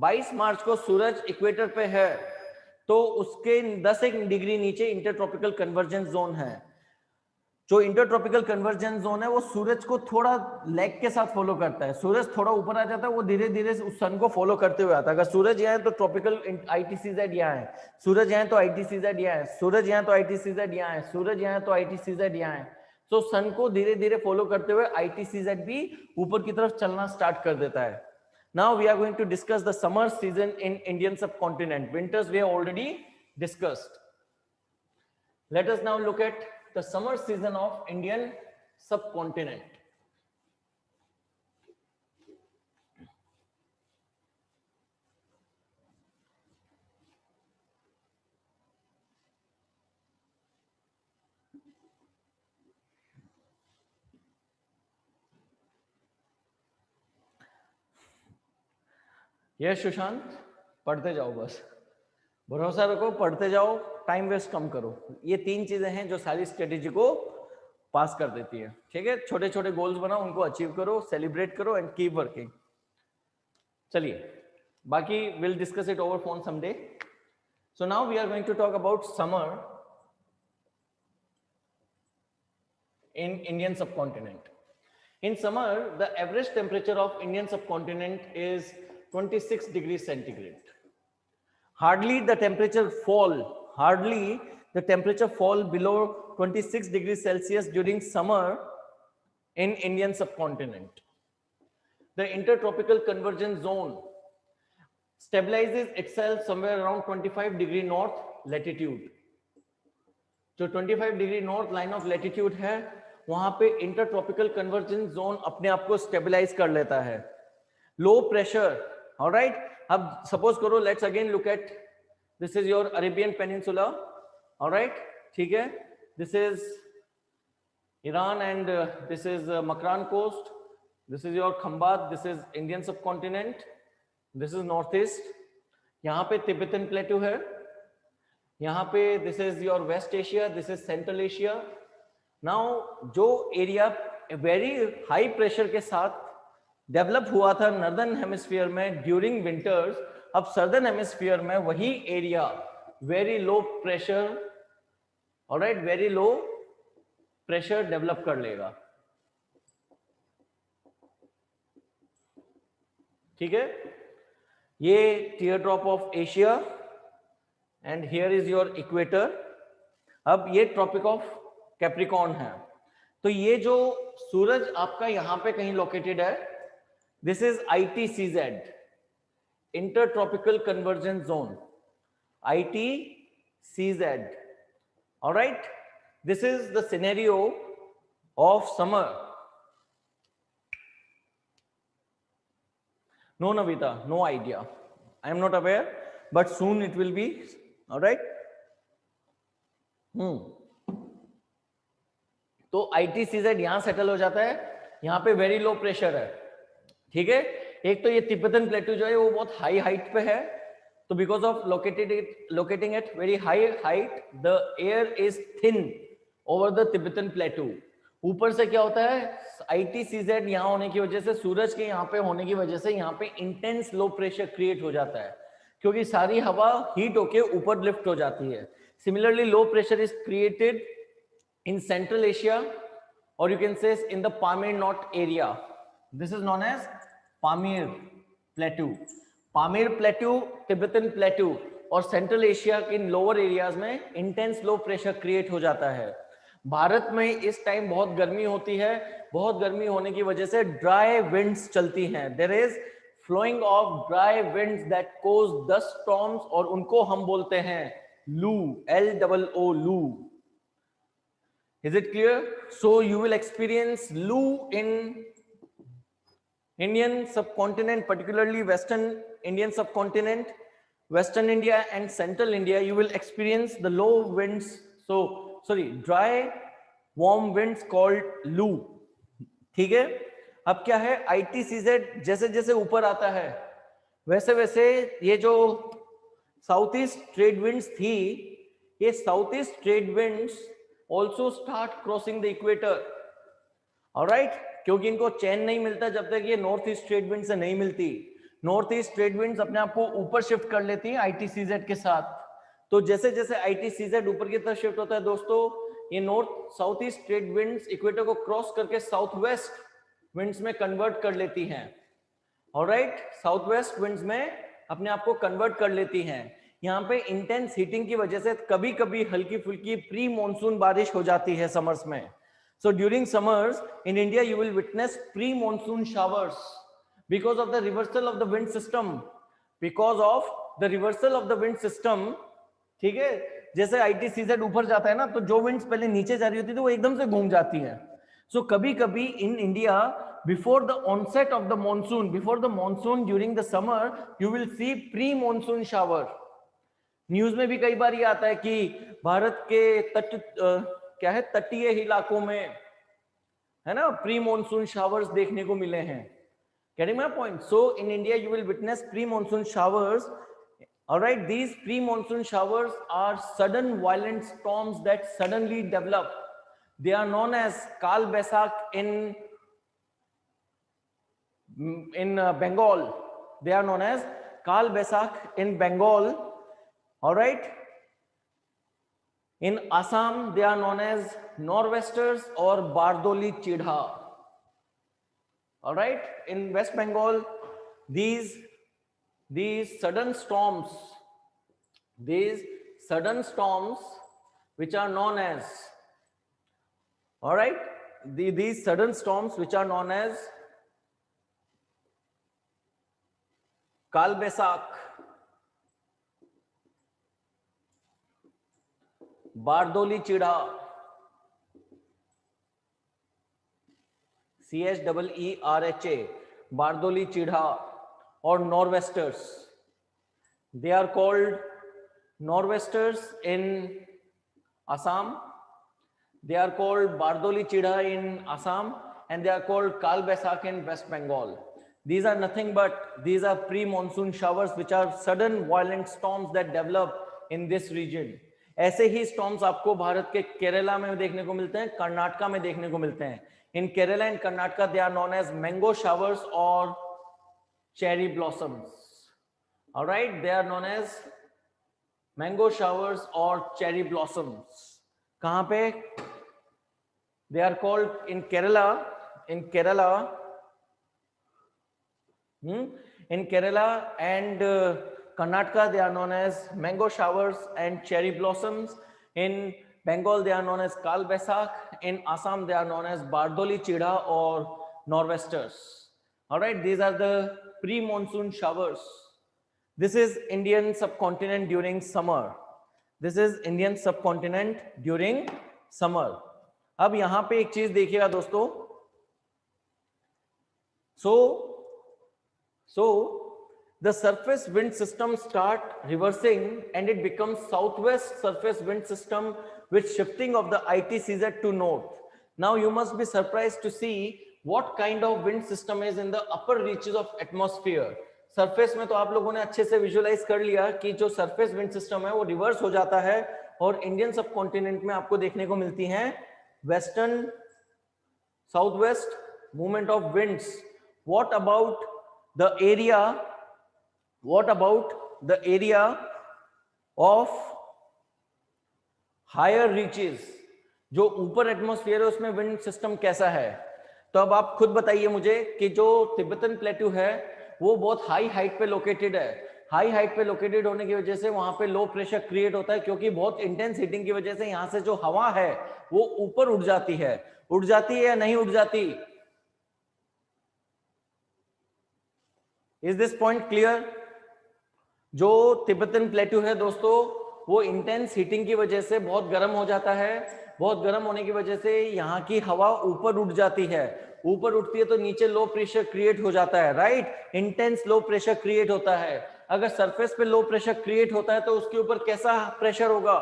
22 मार्च को सूरज इक्वेटर पे है तो उसके 10 डिग्री नीचे इंटरट्रॉपिकल कन्वर्जेंस जोन है. जो इंटरट्रॉपिकल कन्वर्जेंस जोन है वो सूरज को थोड़ा लेग के साथ फॉलो करता है. सूरज थोड़ा ऊपर आ जाता है, वो धीरे धीरे उस सन को फॉलो करते हुए आता है. अगर सूरज यहाँ है तो ट्रॉपिकल आईटीसीजेड यहाँ है, सूरज यहाँ है तो आईटीसीजेड यहाँ है, सूरज यहाँ तो आईटीसीजेड यहाँ है, सूरज यहाँ तो आईटीसीजेड यहाँ है. तो सन को धीरे धीरे फॉलो करते हुए आईटीसीजेड भी ऊपर की तरफ चलना स्टार्ट कर देता है. Now we are going to discuss the summer season in Indian subcontinent. Winters we have already discussed. Let us now look at the summer season of Indian subcontinent. Yes Sushant, पढ़ते जाओ, बस भरोसा रखो, पढ़ते जाओ, टाइम वेस्ट कम करो. ये 3 चीजें हैं जो सारी स्ट्रेटेजी को पास कर देती है. ठीक है, छोटे छोटे गोल्स बनाओ, उनको अचीव करो, सेलिब्रेट करो एंड कीप वर्किंग. चलिए बाकी will discuss it over phone someday. So now we are going to talk about summer in Indian subcontinent. In summer the average temperature of Indian subcontinent is 26 degrees centigrade. Hardly the temperature fall below 26 degrees Celsius during summer in Indian subcontinent. The intertropical convergence zone stabilizes itself somewhere around 25 degree north latitude. जो 25 degree north line of latitude है वहां पे intertropical convergence zone अपने आप को stabilize कर लेता है. Low pressure, all right, अब सपोज करो, let's again look at, this is your Arabian peninsula, alright, ठीक है, this is Iran and this is Makran coast, this is your Khambhat, this is Indian subcontinent, this is north east, यहाँ पे Tibetan plateau है, यहाँ पे this is your west Asia, this is central Asia. Now जो area very high pressure के साथ develop हुआ था नॉर्दर्न हेमिस्फीयर में ड्यूरिंग विंटर्स, अब सदर्न हेमिस्फीयर में वही area very low pressure, alright, very low pressure develop कर लेगा, ठीक है। ये tier drop of Asia and here is your equator. अब ये ट्रॉपिक ऑफ कैप्रिकॉर्न है, तो ये जो सूरज आपका यहां पे कहीं लोकेटेड है, this is ITCZ, inter tropical convergence zone, ITCZ, alright, this is the scenario of summer. No, Navita, no idea. I am not aware, but soon it will be. All right. तो ITCZ यहां settle हो जाता है, यहाँ पे very low pressure है, ठीक है। एक तो ये तिब्बतन प्लेटू जो है वो बहुत हाई हाइट पे है, तो because of locating at very high height, the air is thin over the Tibetan plateau. ऊपर से क्या होता है, ITCZ यहाँ होने की वजह से, सूरज के यहाँ पे होने की वजह से यहाँ पे इंटेंस लो प्रेशर क्रिएट हो जाता है, क्योंकि सारी हवा हीट होके ऊपर लिफ्ट हो जाती है। Similarly low pressure is created in central Asia, और you can say in the Pamir knot area, this is known as Pamir plateau. Pamir plateau, Tibetan plateau और सेंट्रल एशिया के लोअर एरियाज में intense low pressure create हो जाता है। भारत में इस time बहुत गर्मी होती है, बहुत गर्मी होने की वजह से ड्राई विंड्स चलती हैं, there is flowing of dry winds that cause dust storms, और उनको हम बोलते हैं लू, LOO, लू। Is it clear? So you will experience loo in Indian subcontinent, particularly Western Indian subcontinent, Western India and Central India, you will experience the low winds, dry warm winds called loo, ठीक है। अब क्या है, ITCZ जैसे जैसे ऊपर आता है वैसे वैसे ये जो साउथ ईस्ट ट्रेड विंड्स थी, ये south east trade winds also start crossing the equator, alright, क्योंकि इनको चैन नहीं मिलता जब तक ये नॉर्थ ईस्ट ट्रेड विंड से नहीं मिलती। नॉर्थ ईस्ट ट्रेड विंड्स अपने आप को ऊपर शिफ्ट कर लेती हैं ITCZ के साथ, तो जैसे जैसे ITCZ ऊपर की तरफ शिफ्ट होता है दोस्तों, ये north south east trade winds equator को क्रॉस करके साउथ वेस्ट विंड्स में कन्वर्ट कर लेती हैं, ऑलराइट, साउथ वेस्ट विंड्स में अपने आप को कन्वर्ट कर लेती हैं। यहाँ पे इंटेंस हीटिंग की वजह से कभी कभी हल्की फुल्की प्री मॉनसून बारिश हो जाती है समर्स में। So during summers in India, you will witness pre-monsoon showers because of the reversal of the wind system. Because of the reversal of the wind system, ठीक है, जैसे ITCZ ऊपर जाता है ना, तो जो winds पहले नीचे जा रही होती थी वो एकदम से घूम जाती हैं। So कभी कभी in India, before the onset of the monsoon, before the monsoon during the summer, you will see pre-monsoon shower. News में भी कई बार ये आता है कि भारत के क्या है, तटीय इलाकों में है ना, प्री मॉनसून शावर्स देखने को मिले हैं। Getting my point? So in India you will witness pre-monsoon showers. All right, these pre-monsoon showers are sudden violent storms that suddenly develop. They are known as Kal Baisakh in Bengal. They are known as Kal Baisakh in Bengal. All right. In Assam, they are known as nor'westers or Bardoli Chidha. All right. In West Bengal, these sudden storms, which are known as, all right, these sudden storms which are known as Kal Baisakh, Bardoli चिढ़ा, CHEERHA, Bardoli चिढ़ा और नॉर्वेस्टर्स, They are called nor'westers in Assam. They are called Bardoli Chida in Assam, and they are called Kal Baisakh in West Bengal. These are nothing but these are pre-monsoon showers, which are sudden violent storms that develop in this region. ऐसे ही storms आपको भारत के केरला में देखने को मिलते हैं, कर्नाटका में देखने को मिलते हैं. In Kerala and Karnataka, they are known as mango showers or cherry blossoms. All right, they are known as mango showers or cherry blossoms. कहाँ पे? They are called in Kerala. In Kerala and Karnataka, they are known as mango showers and cherry blossoms. In Bengal, they are known as Kal Baisakh. In Assam, they are known as Bardoli Chida or nor'westers. All right, these are the pre-monsoon showers. This is Indian subcontinent during summer. This is Indian subcontinent during summer. अब यहां पे एक चीज देखिएगा दोस्तों. So the surface wind system start reversing and it becomes southwest surface wind system with shifting of the ITCZ to north. Now you must be surprised to see what kind of wind system is in the upper reaches of atmosphere. Surface में तो आप लोगों ने अच्छे से visualise कर लिया कि जो सरफेस विंड सिस्टम है वो रिवर्स हो जाता है और इंडियन सब कॉन्टिनेंट में आपको देखने को मिलती हैं western south west movement of winds. What about the area of higher reaches, जो ऊपर एटमॉस्फेयर है उसमें विंड सिस्टम कैसा है? तो अब आप खुद बताइए मुझे कि जो तिब्बतन प्लेटू है वो बहुत हाई हाइट पे लोकेटेड है. हाई हाइट पे लोकेटेड होने की वजह से वहां पे लो प्रेशर क्रिएट होता है क्योंकि बहुत इंटेंस हीटिंग की वजह से यहां से जो हवा है वो ऊपर उड़ जाती है. उड़ जाती है या नहीं उड़ जाती? Is this point clear? जो तिब्बतन प्लेटू है दोस्तों वो इंटेंस हीटिंग की वजह से बहुत गर्म हो जाता है. बहुत गर्म होने की वजह से यहाँ की हवा ऊपर उठ जाती है. ऊपर उठती है तो नीचे लो प्रेशर क्रिएट हो जाता है. Right, intense low pressure create होता है. अगर सरफेस पे लो प्रेशर क्रिएट होता है तो उसके ऊपर कैसा प्रेशर होगा?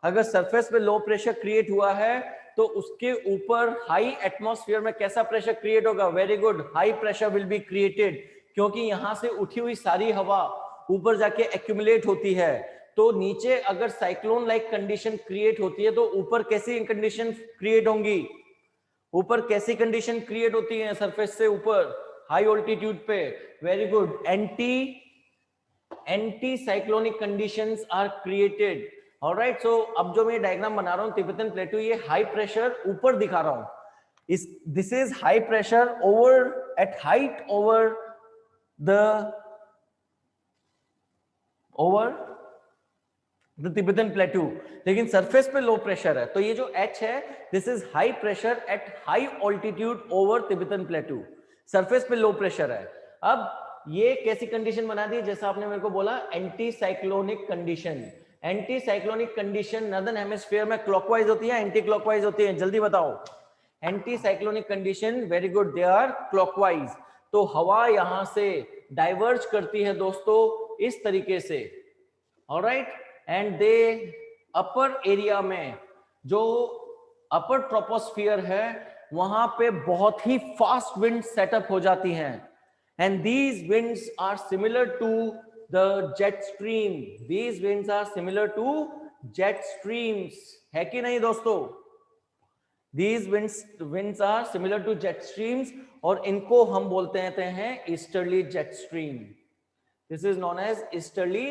अगर सरफेस पे लो प्रेशर क्रिएट हुआ है तो उसके ऊपर हाई एटमॉस्फेयर में कैसा प्रेशर क्रिएट होगा? Very good, high pressure will be created, क्योंकि यहां से उठी हुई सारी हवा ऊपर जाके एक्यूमुलेट होती है. तो नीचे अगर साइक्लोन लाइक कंडीशन क्रिएट होती है तो ऊपर कैसी कंडीशन क्रिएट होंगी? ऊपर कैसी कंडीशन क्रिएट होती है सरफेस से ऊपर हाई ऑल्टीट्यूड पे? Very good, anti cyclonic conditions are created. Alright, so अब जो मैं डायग्राम बना रहा हूं तिब्बतन प्लेटू, ये हाई प्रेशर ऊपर दिखा रहा हूं. This is high pressure over at height over the Tibetan plateau, लेकिन सरफेस पे लो प्रेशर है. तो ये जो H है this is high pressure at high altitude over Tibetan प्लेटू. Surface पे लो प्रेशर है. अब ये कैसी कंडीशन बना दी? जैसा आपने मेरे को बोला anti cyclonic condition. Anti cyclonic condition northern hemisphere में क्लॉकवाइज होती है एंटी क्लॉकवाइज होती है? जल्दी बताओ. Anti cyclonic condition, very good, they are clockwise. तो हवा यहां से डाइवर्ज करती है दोस्तों इस तरीके से. Alright, and they upper area में जो अपर ट्रोपोस्फियर है वहां पे बहुत ही फास्ट विंड सेटअप हो जाती हैं. And these winds are similar to the jet stream. These winds are similar to jet streams, है कि नहीं दोस्तों? These winds are similar to jet streams और इनको हम बोलते हैं easterly jet stream. This is known as easterly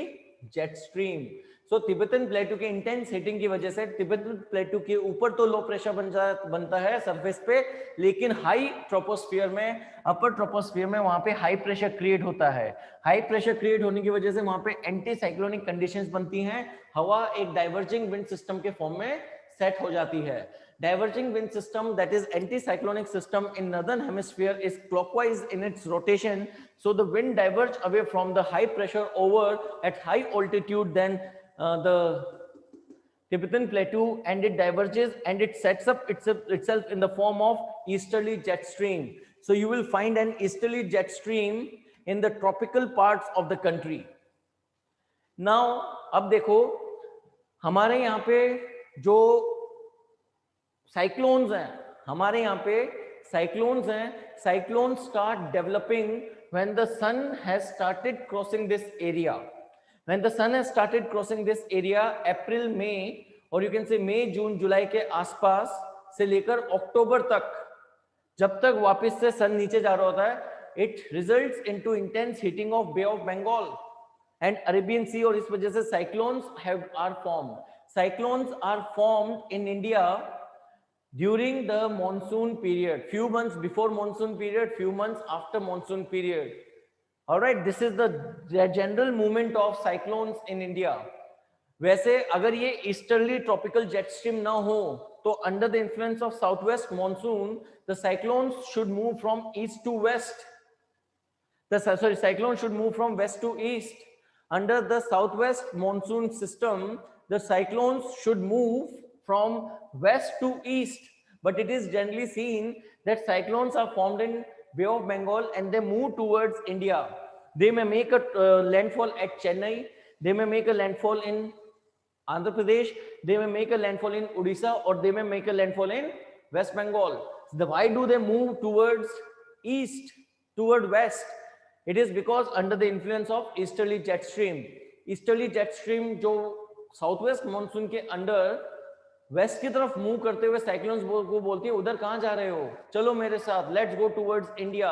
jet stream. So Tibetan plateau के इंटेंस हीटिंग की वजह से तिब्बतन प्लेटू के ऊपर तो लो प्रेशर बनता है सरफेस पे, लेकिन हाई ट्रोपोस्फियर में, अपर ट्रोपोस्फियर में वहां पे हाई प्रेशर क्रिएट होता है. हाई प्रेशर क्रिएट होने की वजह से वहां पे एंटी साइक्लोनिक कंडीशंस बनती हैं. हवा एक डाइवर्जिंग विंड सिस्टम के फॉर्म में सेट हो जाती है. Diverging wind system, that is anticyclonic system in northern hemisphere, is clockwise in its rotation. So the wind diverges away from the high pressure over at high altitude than the Tibetan plateau, and it diverges and it sets up itself in the form of easterly jet stream. So you will find an easterly jet stream in the tropical parts of the country. Now अब देखो हमारे यहाँ पे जो cyclones हैं, हमारे यहाँ पे साइक्लोन्स हैं, cyclones start developing when the sun has started crossing this area. When the sun has started crossing this area April में, और यू कैन से मई जून जुलाई के आसपास से लेकर अक्टूबर तक, जब तक वापस से सन नीचे जा रहा होता है, it results into intense heating of bay of Bengal and Arabian sea, और इस वजह से cyclones are formed. Cyclones are formed in India during the monsoon period, few months before monsoon period, few months after monsoon period. All right, this is the general movement of cyclones in India. वैसे अगर ये easterly tropical jet stream ना हो तो under the influence of south west monsoon the cyclones should move from east to west. Cyclone should move from west to east. Under the southwest monsoon system, the cyclones should move from west to east, but it is generally seen that cyclones are formed in Bay of Bengal and they move towards India. They may make a landfall at Chennai, they may make a landfall in Andhra Pradesh, they may make a landfall in Odisha, or they may make a landfall in West Bengal. Why do they move towards east, toward west? It is because under the influence of easterly jet stream. Easterly jet stream जो southwest monsoon के under waste की तरफ move करते हुए cyclones को बोलती है उधर कहां जा रहे हो, चलो मेरे साथ, let's go towards India.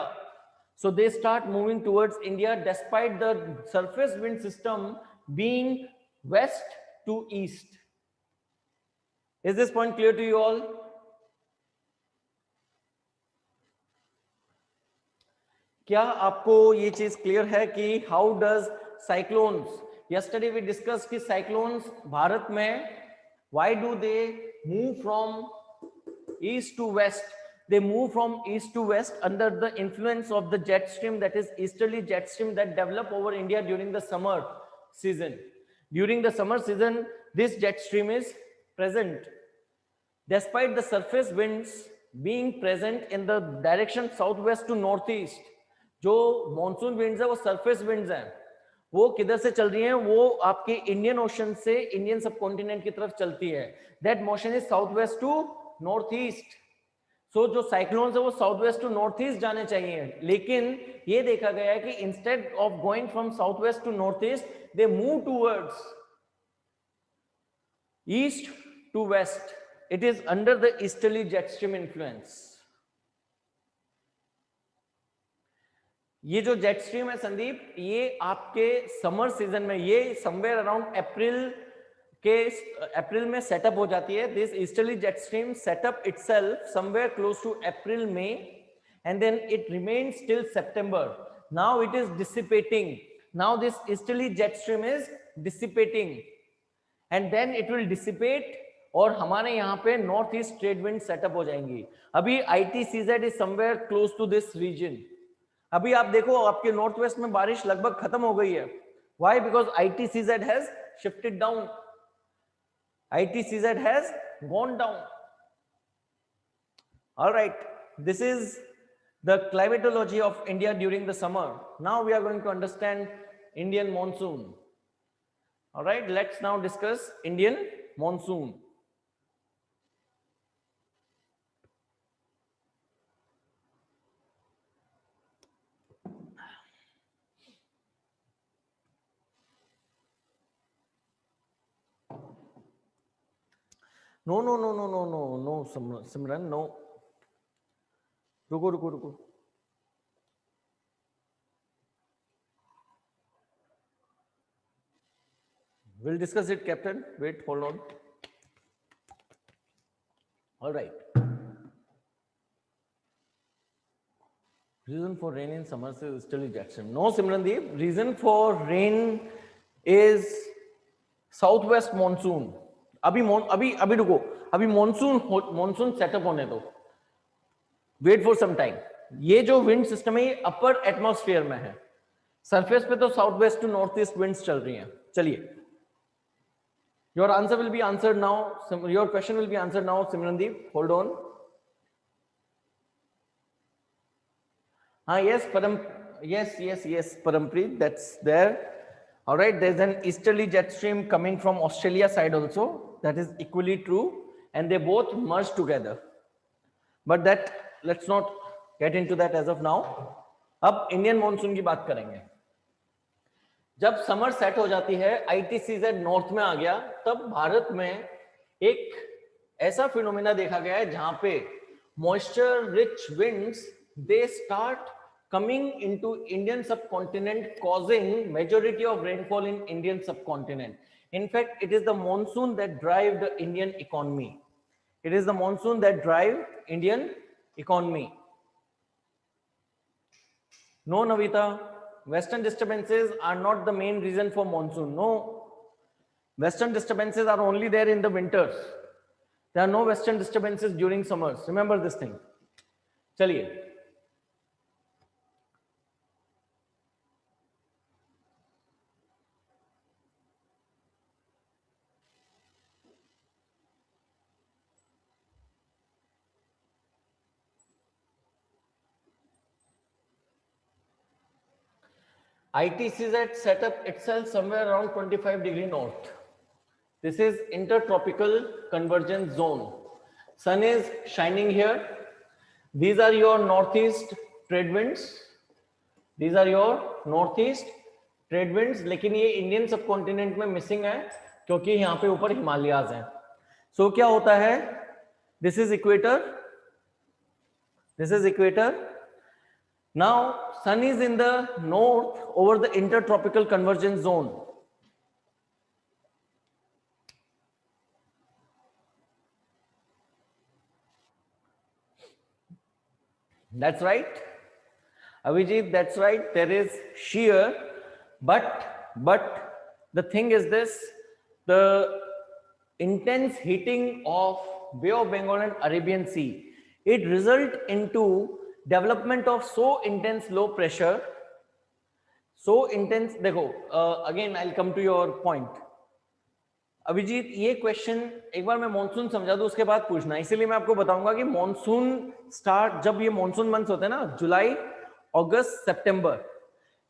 So they start moving towards India despite the surface wind system being west to east. Is this point clear to you all? क्या आपको ये चीज क्लियर है कि how does cyclones, yesterday we discuss कि cyclones Bharat में why do they move from east to west. They move from east to west under the influence of the jet stream, that is easterly jet stream, that develop over India during the summer season. During the summer season, this jet stream is present. Despite the surface winds being present in the direction southwest to northeast, जो monsoon winds है वो surface winds हैं, वो किधर से चल रही हैं, वो आपके इंडियन ओशन से इंडियन सबकॉन्टिनेंट की तरफ चलती है. That motion is south west to north east. So जो साइक्लोन्स है वो south west to north east जाने चाहिए, लेकिन ये देखा गया है कि instead of going from south west to north east they move towards east to west. It is under the easterly jet stream influence. ये जो जेट स्ट्रीम है संदीप, ये आपके समर सीजन में, ये समवेयर अराउंड अप्रैल में सेटअप हो जाती है. This easterly jet stream setup itself somewhere close to April में and then it remains till September. Now it is dissipating. Now this easterly jet stream is dissipating and then it will dissipate और हमारे यहाँ पे north east trade wind setup हो जाएंगी. अभी ITCZ is somewhere close to this region. अभी आप देखो आपके नॉर्थ वेस्ट में बारिश लगभग खत्म हो गई है. Why? Because ITCZ has shifted down. ITCZ has gone down. All right, this is the climatology of India during the summer. Now we are going to understand Indian monsoon. All right, let's now discuss Indian monsoon. No, no, no, no, no, no, no, Simran, no. रुको. We'll discuss it, Captain. Wait, hold on. All right. Reason for rain in summer is still Jackson. No, Simrandeep. Reason for rain is southwest monsoon. अभी रुको, अभी monsoon setup होने दो. Wait for some time. ये जो wind system है ये upper atmosphere में है. सरफेस पे तो south west to north east winds चल रही हैं. चलिए, your answer will be answered now, your question will be answered now Simrandeep. Hold on. हाँ, yes, Parampreet, that's there. All right, there's an easterly jet stream coming from Australia side also. That is equally true, and they both merge together. But that, let's not get into that as of now. अब Indian monsoon की बात करेंगे. जब summer set हो जाती है, ITCZ north में आ गया, तब भारत में एक ऐसा फिनोमेना देखा गया है जहां पे moisture rich winds they start coming into Indian subcontinent, causing majority of rainfall in Indian subcontinent. In fact, it is the monsoon that drive the Indian economy. It is the monsoon that drive Indian economy. No, Navita, western disturbances are not the main reason for monsoon. No, western disturbances are only there in the winters. There are no western disturbances during summers. Remember this thing. चलिए, ITCZ set up itself somewhere around 25° north. This is intertropical convergence zone. Sun is shining here. These are your northeast trade winds. These are your northeast trade winds. लेकिन ये Indian subcontinent में missing है क्योंकि यहाँ पे ऊपर हिमालयाज हैं. सो क्या होता है? This is equator. This is equator. Now, sun is in the north over the intertropical convergence zone. That's right. Avijit, that's right. There is shear, but the thing is this: the intense heating of Bay of Bengal and Arabian Sea, it result into development of so intense low pressure, so intense. देखो, again I'll come to your point. Abhijit, ये question एक बार मैं monsoon समझा दूं, उसके बाद पूछना. इसीलिए मैं आपको बताऊंगा कि मॉनसून स्टार्ट, जब ये मॉनसून मंथ्स होते हैं ना, जुलाई, अगस्त, सितंबर,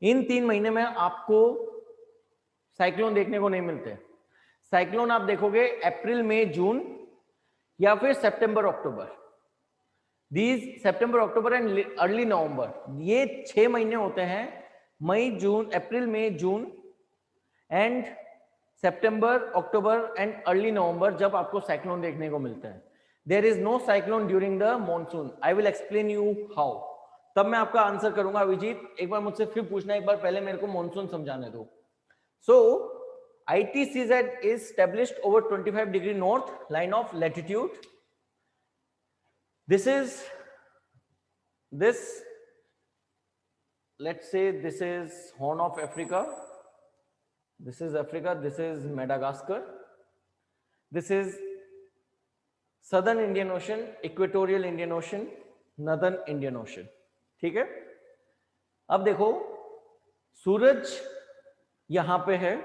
इन 3 महीने में आपको साइक्लोन देखने को नहीं मिलते. साइक्लोन आप देखोगे अप्रैल, मई, जून या फिर सितंबर, अक्टूबर. These September, October and early November, ये 6 महीने होते हैं. May, June, April, May, June and September, October and early November, जब आपको साइक्लोन देखने को मिलते हैं. There is no cyclone during the monsoon. I will explain you how. तब मैं आपका आंसर करूंगा. अभिजीत, एक बार मुझसे फिर पूछना, एक बार पहले मेरे को मॉनसून समझाने दो. सो ITCZ is established over 25° north line of latitude. This is this, let's say this is Horn of Africa. This is Africa. This is Madagascar. This is Southern Indian Ocean, Equatorial Indian Ocean, Northern Indian Ocean. ठीक है. अब देखो, सूरज यहां पे है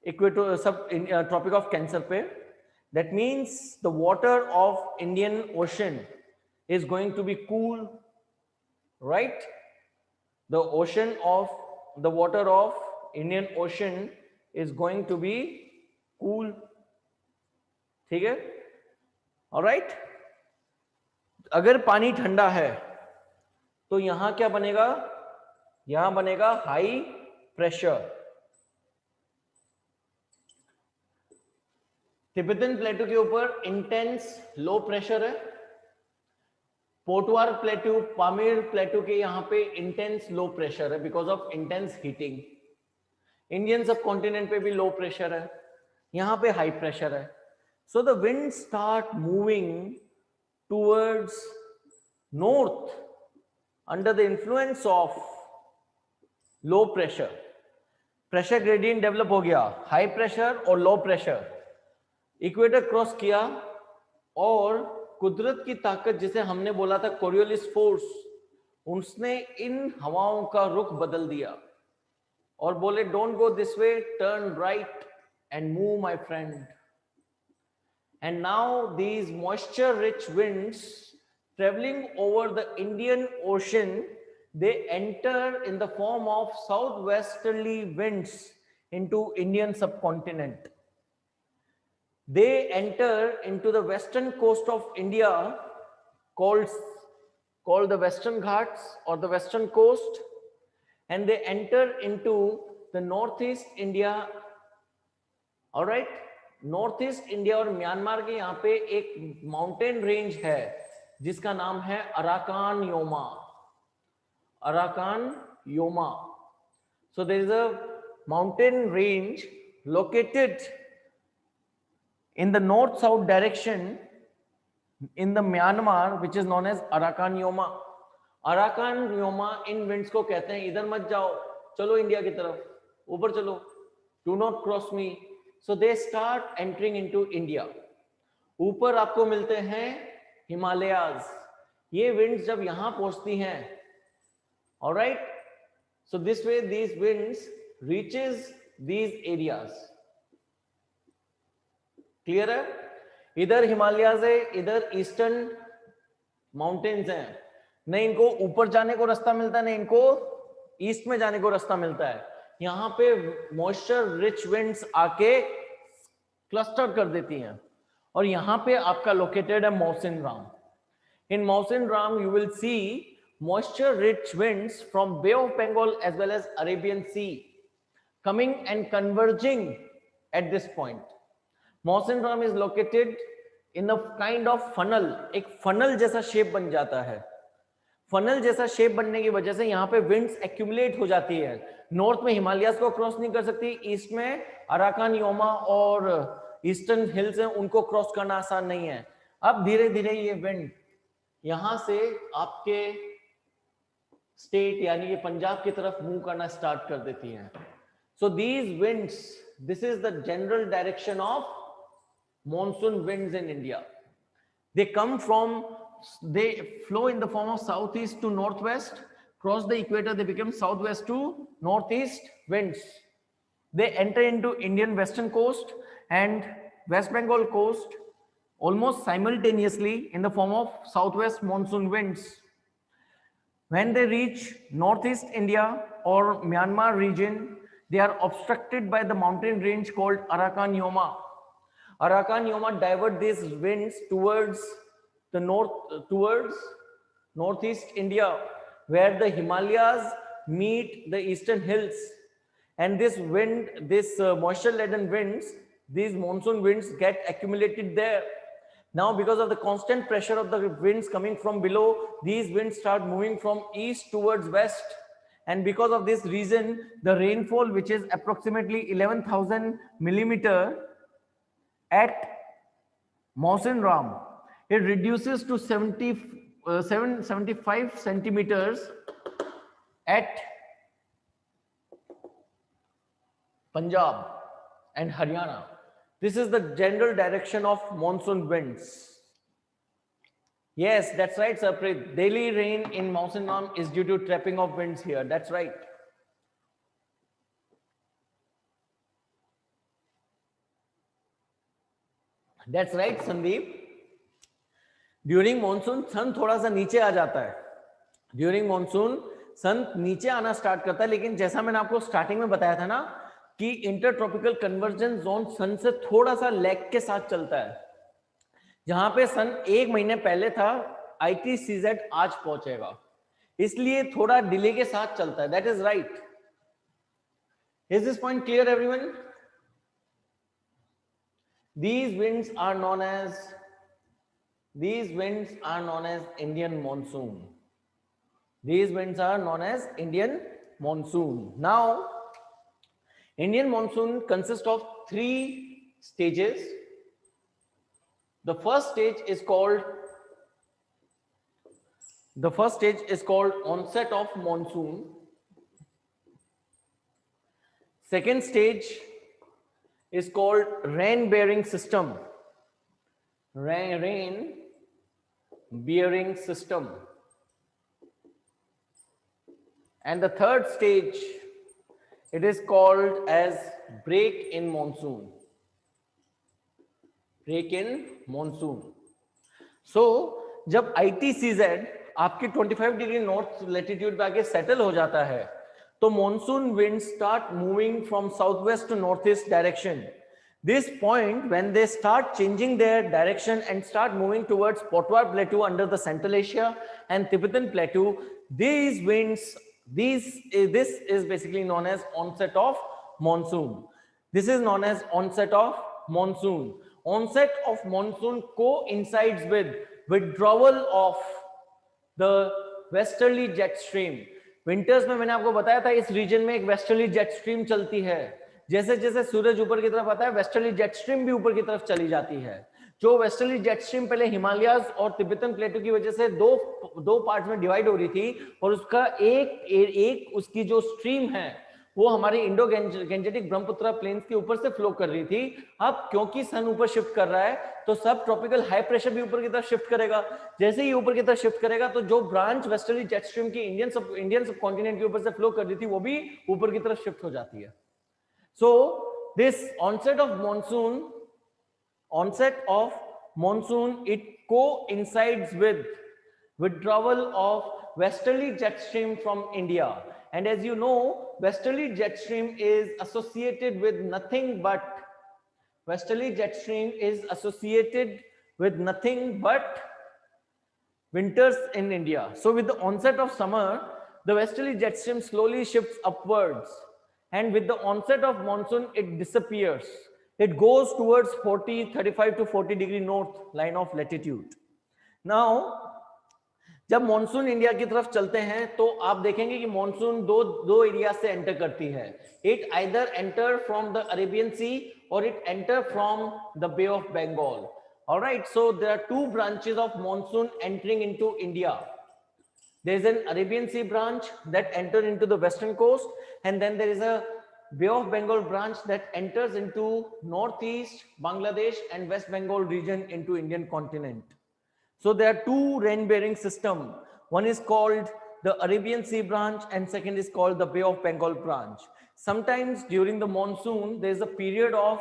equator, सब tropic of cancer पे. That means the water of Indian Ocean is going to be cool, right? The water of Indian Ocean is going to be cool. ठीक है. All right. अगर पानी ठंडा है तो यहां क्या बनेगा? यहां बनेगा हाई प्रेशर. तिब्बतन प्लेटू के ऊपर इंटेंस लो प्रेशर है. पोटवार प्लेटू, पामीर प्लेटू के यहां पे इंटेंस लो प्रेशर है because of intense heating. Indian सब कॉन्टिनेंट पे भी लो प्रेशर है, यहां पे हाई प्रेशर है. सो the wind start moving towards north under the influence of low pressure. Pressure gradient develop हो गया, हाई प्रेशर और लो प्रेशर. इक्वेटर क्रॉस किया और कुदरत की ताकत, जिसे हमने बोला था कोरियोलिस फोर्स, उसने इन हवाओं का रुख बदल दिया और बोले don't go this way, turn right and move my friend. And now these moisture rich winds travelling over the Indian ocean, they enter in the form of southwesterly winds into Indian subcontinent. They enter into the western coast of India called the Western Ghats or the western coast, and they enter into the northeast India. All right, north east India और Myanmar के यहाँ पे एक mountain range है जिसका नाम है Arakan Yoma. Arakan Yoma. So there is a mountain range located in the north-south direction in the Myanmar, which is known as Arakan Yoma. Arakan Yoma in winds को कहते हैं इधर मत जाओ, चलो इंडिया की तरफ, ऊपर चलो, do not cross me. So they start entering into India. ऊपर आपको मिलते हैं हिमालयाज. ये winds जब यहां पहुंचती हैं, all right, so this way these winds reaches these areas. Clear है? इधर हिमालयाज है, इधर ईस्टर्न माउंटेन्स हैं. नहीं इनको ऊपर जाने को रास्ता मिलता है, नहीं इनको ईस्ट में जाने को रास्ता मिलता है. यहां पे मॉइस्चर रिच विंड्स आके क्लस्टर कर देती हैं और यहां पे आपका लोकेटेड है Mawsynram. In Mawsynram you will see moisture rich winds from Bay of Bengal as well as Arabian Sea coming and converging at this point. Mawsin Ram is located in a kind of funnel. एक funnel जैसा shape बन जाता है. funnel जैसा shape बनने की वजह से यहाँ पे winds accumulate हो जाती है. नॉर्थ में हिमालयास को क्रॉस नहीं कर सकती, ईस्ट में अराकान योमा और ईस्टर्न हिल्स हैं उनको क्रॉस करना आसान नहीं है. अब धीरे धीरे ये विंड यहां से आपके स्टेट यानी कि पंजाब की तरफ मूव करना स्टार्ट कर देती हैं. So these winds, this is the general direction of monsoon winds in India. They come from, they flow in the form of southeast to northwest, cross the equator, they become southwest to northeast winds. They enter into Indian western coast and West Bengal coast almost simultaneously in the form of southwest monsoon winds. When they reach northeast India or Myanmar region, they are obstructed by the mountain range called Arakan Yoma. Arakan Yoma divert these winds towards the north, towards northeast India, where the Himalayas meet the eastern hills, and this wind, this moisture laden winds, these monsoon winds get accumulated there. Now because of the constant pressure of the winds coming from below, these winds start moving from east towards west, and because of this reason the rainfall, which is approximately 11,000 millimeter at Mawsin Ram, it reduces to 75 centimeters at Punjab and Haryana. This is the general direction of monsoon winds. Yes, that's right, Sarpreet. Daily rain in Mawsin Ram is due to trapping of winds here. That's right. That's right, Sandeep. During monsoon sun थोड़ा सा नीचे आ जाता है. During monsoon सन नीचे आना start करता है, लेकिन जैसा मैंने आपको स्टार्टिंग में बताया था ना कि इंटर ट्रॉपिकल कन्वर्जेंस जोन सन से थोड़ा सा लैग के साथ चलता है. जहां पे सन एक महीने पहले था, ITCZ आज पहुंचेगा, इसलिए थोड़ा डिले के साथ चलता है. That is right. Is this point clear everyone? These winds are known as Indian monsoon. These winds are known as Indian monsoon. Now, Indian monsoon consists of 3 stages. The first stage is called onset of monsoon. Second stage is called rain bearing system. Rain bearing system. And the third stage, it is called as break in monsoon. Break in monsoon. So जब ITCZ आपके 25 degree north latitude पे आके settle हो जाता है, तो monsoon winds start moving from southwest to northeast direction. This point, when they start changing their direction and start moving towards Potwar Plateau under the Central Asia and Tibetan Plateau, these winds, this is basically known as onset of monsoon. This is known as onset of monsoon. Onset of monsoon coincides with withdrawal of the westerly jet stream. Winters में मैंने आपको बताया था इस reason में एक westerly jet stream चलती है. जैसे जैसे सूरज ऊपर की तरफ आता है वेस्टर्ली जेट स्ट्रीम भी ऊपर की तरफ चली जाती है. जो वेस्टर्ली जेट स्ट्रीम पहले हिमालयाज और तिब्बतन प्लेटो की वजह से दो पार्ट्स में डिवाइड हो रही थी और उसका एक उसकी जो स्ट्रीम है वो हमारी इंडो गेंजेटिक ब्रह्मपुत्र प्लेन्स के ऊपर से फ्लो कर रही थी. अब क्योंकि सन ऊपर शिफ्ट कर रहा है तो सब ट्रॉपिकल हाई प्रेशर भी ऊपर की तरफ शिफ्ट करेगा. जैसे ही ऊपर की तरफ शिफ्ट करेगा तो जो ब्रांच वेस्टर्ली जेट स्ट्रीम की इंडियन सब कॉन्टिनेंट के ऊपर से फ्लो कर रही थी वो भी ऊपर की तरफ शिफ्ट हो जाती है. So this onset of monsoon, it coincides with withdrawal of westerly jet stream from India. And as you know, westerly jet stream is associated with nothing but winters in India. So with the onset of summer, the westerly jet stream slowly shifts upwards, and with the onset of monsoon, it disappears. It goes towards 35 to 40 degree north line of latitude. Now, जब monsoon India की तरफ चलते हैं तो आप देखेंगे कि monsoon दो एरिया से एंटर करती है. It either enter from the Arabian sea और it enter from the bay of Bengal. Alright, so there are two branches of monsoon entering into India. There is an Arabian sea branch that enter into the western coast and then there is a Bay of Bengal branch that enters into northeast Bangladesh and West Bengal region into Indian continent. So there are two rain-bearing systems. One is called the Arabian Sea branch and second is called the Bay of Bengal branch. Sometimes during the monsoon, there is a period of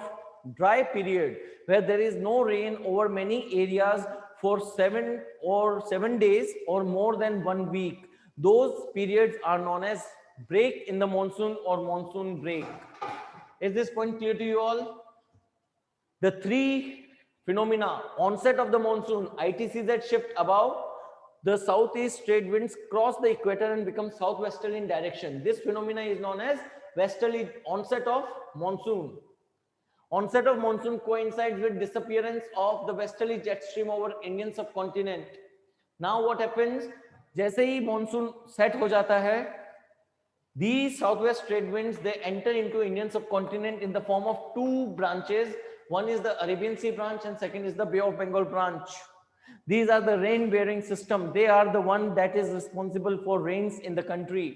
dry period where there is no rain over many areas for 7 days or more than 1 week. Those periods are known as break in the monsoon or monsoon break. Is this point clear to you all? The three phenomena: onset of the monsoon, ITCZ shift above, the southeast trade winds cross the equator and become southwesterly in direction. This phenomena is known as westerly onset of monsoon. Onset of monsoon coincides with disappearance of the westerly jet stream over Indian subcontinent. Now what happens? जैसे ही monsoon set हो जाता है, these southwest trade winds, they enter into Indian subcontinent in the form of two branches. One is the Arabian Sea branch and second is the Bay of Bengal branch. These are the rain-bearing system. They are the one that is responsible for rains in the country.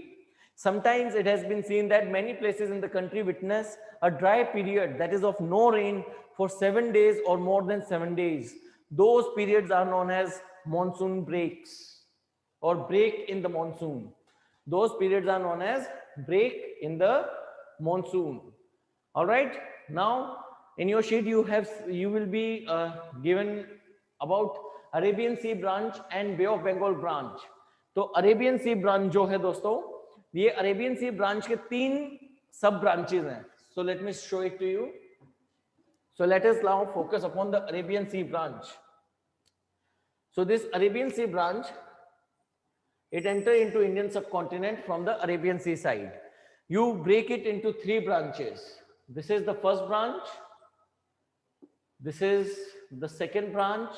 Sometimes it has been seen that many places in the country witness a dry period, that is of no rain for 7 days or more than 7 days. Those periods are known as monsoon breaks or break in the monsoon. Those periods are known as break in the monsoon. All right, now in your sheet you will be given about Arabian Sea branch and Bay of Bengal branch. तो Arabian Sea branch जो है दोस्तों, ये Arabian Sea branch के 3 सब branches हैं. So let me show it to you. So let us now focus upon the Arabian Sea branch. So this Arabian Sea branch, it enters into Indian subcontinent from the Arabian Sea side. You break it into 3 branches. This is the first branch. This is the second branch.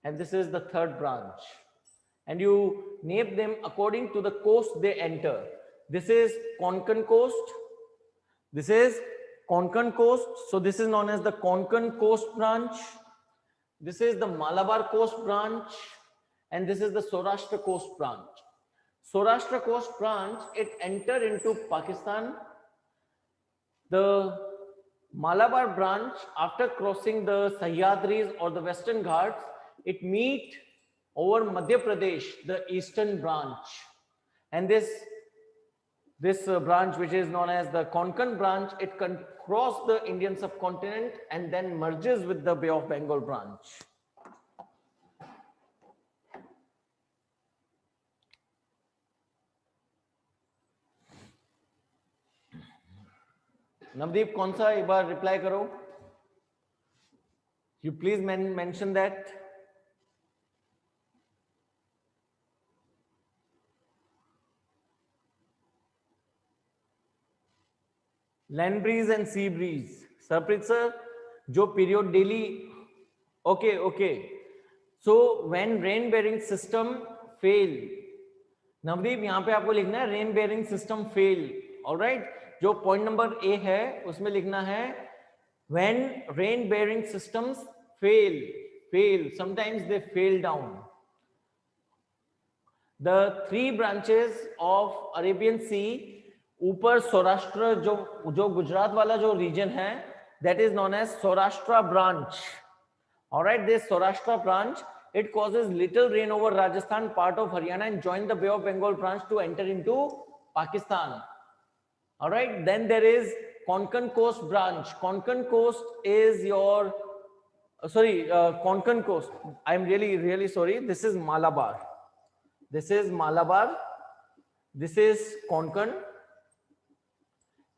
And this is the third branch. And you name them according to the coast they enter. This is Konkan coast. This is Konkan coast. So this is known as the Konkan coast branch. This is the Malabar coast branch. And this is the Saurashtra coast branch. Saurashtra coast branch, it entered into Pakistan. The Malabar branch, after crossing the Sahyadris or the Western Ghats, it meet over Madhya Pradesh, the eastern branch. And this branch, which is known as the Konkan branch, it can cross the Indian subcontinent and then merges with the Bay of Bengal branch. Navdeep कौन सा, एक बार reply करो. You please mention that. Land breeze and sea breeze. Sarpreet sir, जो period daily. Okay okay. So when rain bearing system fail. Navdeep यहां पे आपको लिखना है rain bearing system fail. Alright, जो पॉइंट नंबर ए है उसमें लिखना है when rain bearing systems fail sometimes they fail down. The three branches of Arabian Sea, ऊपर सौराष्ट्र जो गुजरात वाला जो रीजन है, that is known as Saurashtra branch. Alright, this Saurashtra branch, it causes little rain over Rajasthan, part of Haryana, and join the Bay of Bengal branch to enter into Pakistan. Alright, then there is Konkan coast branch. Konkan coast is your Konkan coast. I'm really sorry. This is Malabar. This is Malabar. This is Konkan.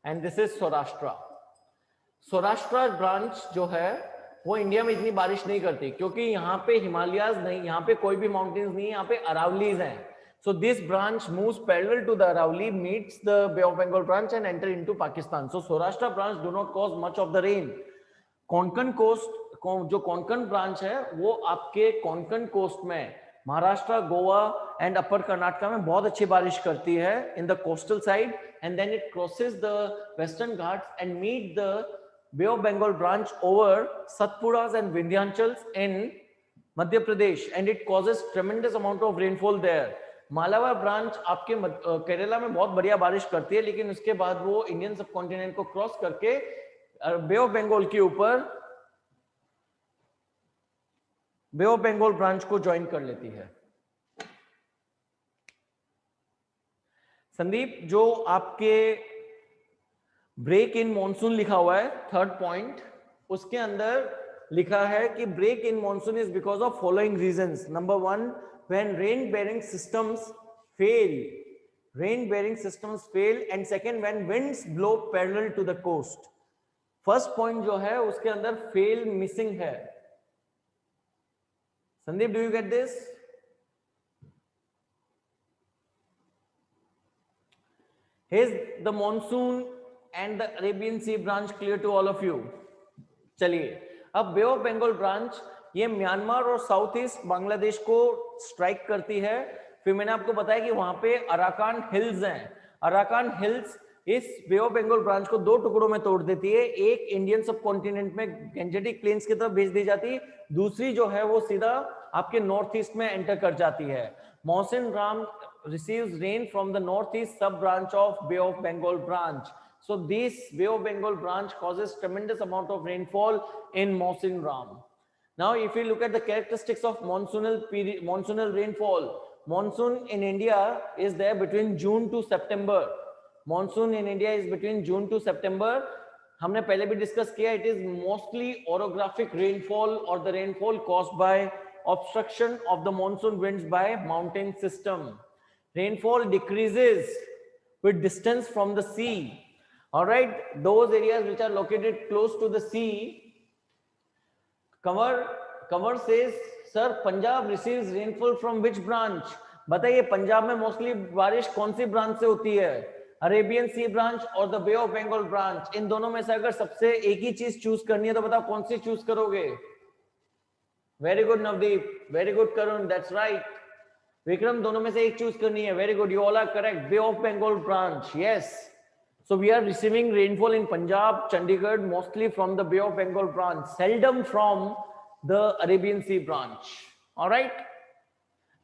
And this is Saurashtra. Saurashtra branch जो है वो India में इतनी बारिश नहीं करती क्योंकि यहाँ पे हिमालयाज नहीं, यहाँ पे कोई भी माउंटेन्स नहीं है, यहाँ पे अरावलीज हैं. So this branch moves parallel to the Aravalli, meets the Bay of Bengal branch and enter into Pakistan. So Saurashtra branch do not cause much of the rain. Konkan coast, जो Konkan branch है वो आपके Konkan coast में Maharashtra, Goa and upper Karnataka में बहुत अच्छी बारिश करती है in the coastal side, and then it crosses the western Ghats and meet the bay of Bengal branch over Satpuras and Vindhyachals in Madhya Pradesh, and it causes tremendous amount of rainfall there. Malabar branch आपके केरला में बहुत बढ़िया बारिश करती है, लेकिन उसके बाद वो इंडियन सब कॉन्टिनेंट को क्रॉस करके बे ऑफ बंगाल के ऊपर बे ऑफ बंगाल ब्रांच को ज्वाइन कर लेती है. संदीप, जो आपके ब्रेक इन मॉनसून लिखा हुआ है थर्ड पॉइंट, उसके अंदर लिखा है कि break in monsoon is because of following reasons. Number 1, when rain bearing systems fail, and second when winds blow parallel to the coast. First point जो है उसके अंदर फेल मिसिंग है. Sandeep, do you get this? Is the monsoon and the Arabian Sea branch clear to all of you? चलिए, अब बे of Bengal branch ये Myanmar और south east Bangladesh को स्ट्राइक करती है. फिर मैंने आपको बताया कि वहां पे अराकान हिल्स हैं. अराकान हिल्स इस बे ऑफ बंगाल ब्रांच को दो टुकड़ों में तोड़ देती है. एक इंडियन सब कॉन्टिनेंट में गैंजेटिक प्लेन्स की तरफ भेज दी जाती, दूसरी जो है वो सीधा आपके नॉर्थ ईस्ट में एंटर कर जाती है. मौसिन Ram receives rain from the northeast sub branch of Bay of Bengal branch. So this Bay of Bengal branch causes tremendous amount of rainfall in Mausin Ram. Now if you look at the characteristics of monsoonal rainfall, monsoon in India is there between June to September. Monsoon in India is between June to September. हमने पहले भी discuss किया, it is mostly orographic rainfall or the rainfall caused by obstruction of the monsoon winds by mountain system. Rainfall decreases with distance from the sea. All right, those areas which are located close to the sea. Cover says, sir, Punjab receives rainfall from which branch? बताइए पंजाब में mostly बारिश कौन सी branch से होती है? Arabian sea branch और the bay of Bengal branch. इन दोनों में से अगर सबसे एक ही चीज चूज करनी है तो बताओ कौन सी चूज करोगे? Very good Navdeep, very good Karun, that's right. Vikram, दोनों में से एक चूज करनी है. Very good, you all are correct. Bay of Bengal branch, yes. So we are receiving rainfall in Punjab, Chandigarh, mostly from the Bay of Bengal branch, seldom from the Arabian Sea branch. All right?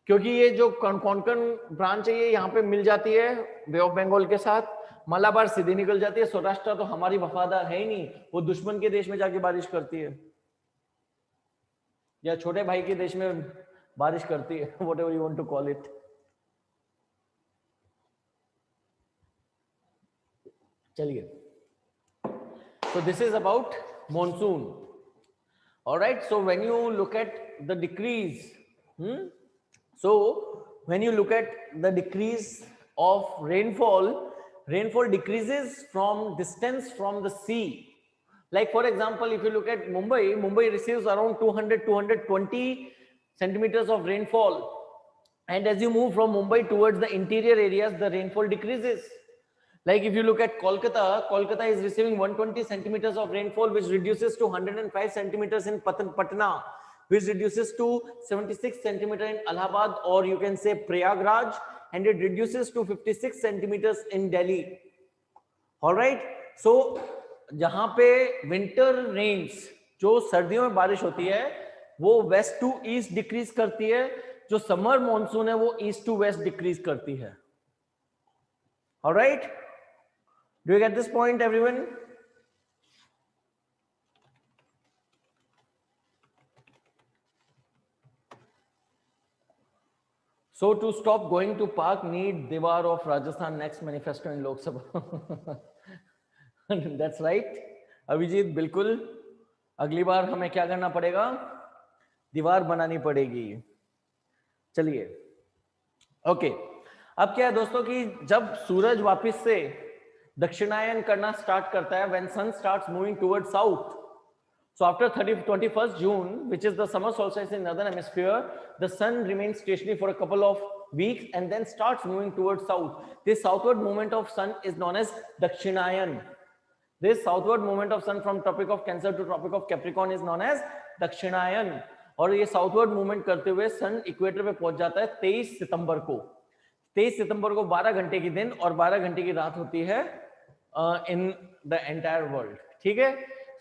क्योंकि ये जो Konkan branch है ये यहाँ पे मिल जाती है बे of Bengal के साथ, मलाबार सीधी निकल जाती है. सौराष्ट्र तो हमारी वफादार है ही नहीं, वो दुश्मन के देश में जाके बारिश करती है या छोटे भाई के देश में बारिश करती है, whatever you want to call it. चलिए, so this is about monsoon. All right, so when you look at the decrease, so when you look at the decrease of rainfall, rainfall decreases from distance from the sea. Like for example, if you look at Mumbai receives around 220 centimeters of rainfall, and as you move from Mumbai towards the interior areas, the rainfall decreases. Like if you look at Kolkata is receiving 120 centimeters of rainfall, which reduces to 105 centimeters in Patna, which reduces to 76 centimeters in Allahabad, or you can say Prayagraj, and it reduces to 56 centimeters in Delhi. All right, so जहां पे winter rains, जो सर्दियों में बारिश होती है, वो waste to east decrease करती है, जो समर मॉनसून है वो ईस्ट टू वेस्ट डिक्रीज करती है. All right, do you get this point, everyone? So to stop going to park, need Diwar of Rajasthan next manifesto in Lok Sabha. That's right, Abhijit, बिल्कुल. अगली बार हमें क्या करना पड़ेगा? दीवार बनानी पड़ेगी. चलिए, ओके. अब क्या है दोस्तों कि जब सूरज वापस से दक्षिणायन करना स्टार्ट करता है, when sun starts moving towards south, so after 21st June, which is the summer solstice in northern hemisphere, the sun remains stationary for a couple of weeks and then starts moving towards south. This southward movement of sun is known as Dakshinayan. This southward movement of sun from tropic of Cancer to tropic of Capricorn is known as Dakshinayan. और ये southward movement करते हुए सन equator पे पहुंच जाता है 23 सितंबर को. 23 सितंबर को 12 घंटे की दिन और 12 घंटे की रात होती है इन द एंटायर वर्ल्ड. ठीक है.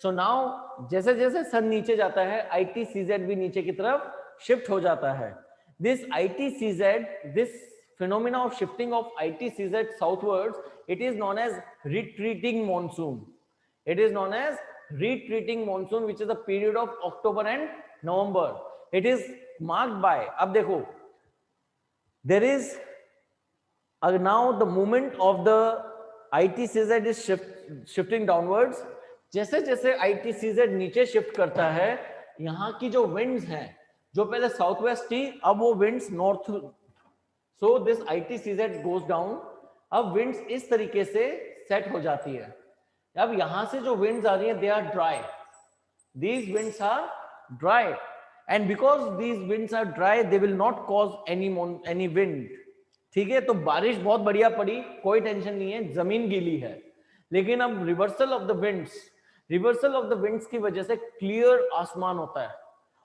सो नाउ जैसे जैसे सन नीचे जाता है, ITCZ भी नीचे की तरफ शिफ्ट हो जाता है. This ITCZ, this phenomena of shifting of ITCZ southwards, it is known as retreating monsoon. It is known as retreating monsoon, which is a period of October and November. It is marked by, अब देखो, there is now the movement of the ITCZ is shifting downwards. जैसे जैसे ITCZ नीचे shift करता है, यहाँ की जो winds हैं, जो पहले साउथ वेस्ट थी, अब वो winds north. So this ITCZ goes down. अब winds इस तरीके से सेट हो जाती है. अब यहां से जो winds आ रही है, they are dry. These winds are dry, and because these winds are dry, they will not cause any wind. ठीक है. तो बारिश बहुत बढ़िया पड़ी, कोई टेंशन नहीं है, जमीन गीली है. लेकिन अब रिवर्सल ऑफ द विंड्स की वजह से क्लियर आसमान होता है.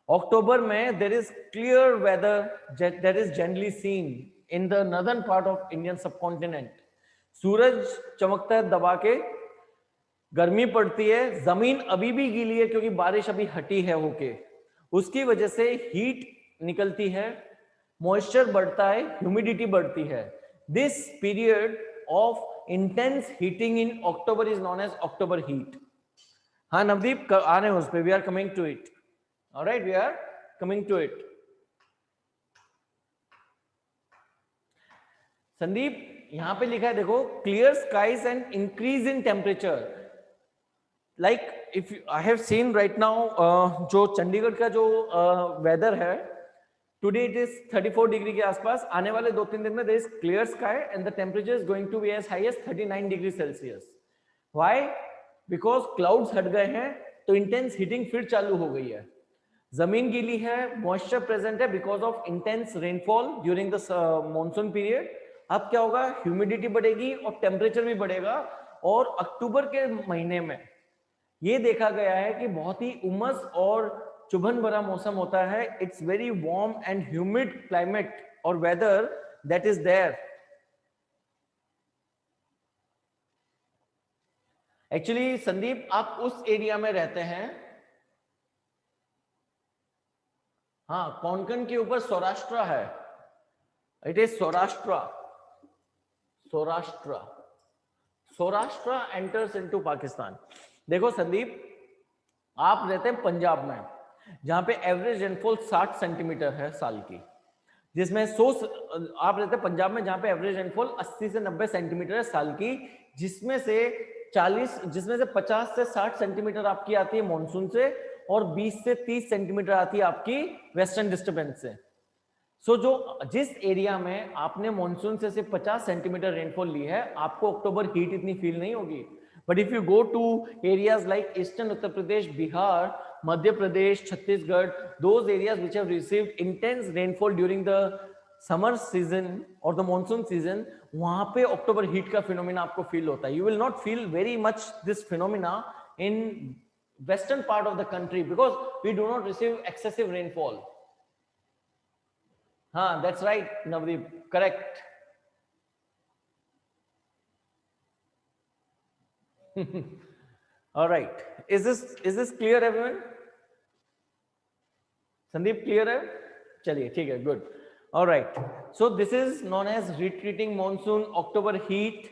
अक्टूबर में there is clear weather that is generally seen in the northern part of Indian subcontinent. सूरज चमकता है दबा के, गर्मी पड़ती है, जमीन अभी भी गीली है क्योंकि बारिश अभी हटी है होके, उसकी वजह से हीट निकलती है, मॉइस्चर बढ़ता है, ह्यूमिडिटी बढ़ती है. This period of intense heating in October is known as October heat. हाँ नवदीप, आ रहे हैं उस पे, we are coming to it. Alright, we are coming to it. Sandeep, यहां पे लिखा है देखो, clear skies and increase in temperature. Like if I have seen right now, जो चंडीगढ़ का जो वेदर है, टुडे इट इज 34 डिग्री के आसपास. आने वाले 2-3 दिन में there is clear sky and the temperature is going to be as high as 39 degree Celsius. Why? Because clouds हट गए हैं, तो इंटेंस हीटिंग फिर चालू हो गई है. जमीन गीली है, मॉइस्चर प्रेजेंट है because of intense rainfall during the monsoon period. अब क्या होगा? ह्यूमिडिटी बढ़ेगी और टेम्परेचर भी बढ़ेगा. और अक्टूबर के महीने में ये देखा गया है कि बहुत ही उमस और चुभन भरा मौसम होता है. It's very warm and humid climate और weather that is there. Actually Sandeep, आप उस एरिया में रहते हैं. हाँ, कोंकण के ऊपर सौराष्ट्र है. It is Saurashtra enters into Pakistan. देखो संदीप, आप रहते हैं पंजाब में, जहां पे एवरेज रेनफॉल 60 सेंटीमीटर है साल की, जिसमें आप रहते हैं पंजाब में जहां पे एवरेज रेनफॉल 80 से 90 सेंटीमीटर है साल की, जिसमें से 50 से 60 सेंटीमीटर आपकी आती है मॉनसून से और 20 से 30 सेंटीमीटर आती है आपकी वेस्टर्न डिस्टर्बेंस से. सो जो जिस एरिया में आपने मॉनसून से सिर्फ 50 सेंटीमीटर रेनफॉल ली है, आपको अक्टूबर हीट इतनी फील नहीं होगी. But if you go to areas like eastern Uttar Pradesh, Bihar, Madhya Pradesh, Chhattisgarh, those areas which have received intense rainfall during the summer season और द मॉनसून सीजन, वहां पे अक्टूबर हीट का फिनोमिना आपको फील होता है. You will not feel very much this phenomena in western part of the country because we do not receive excessive rainfall. हाँ, that's right, Navdeep, correct. All right, is this clear everyone? Sandeep, clear है? चलिए ठीक है, good. All right, so this is known as retreating monsoon, October heat.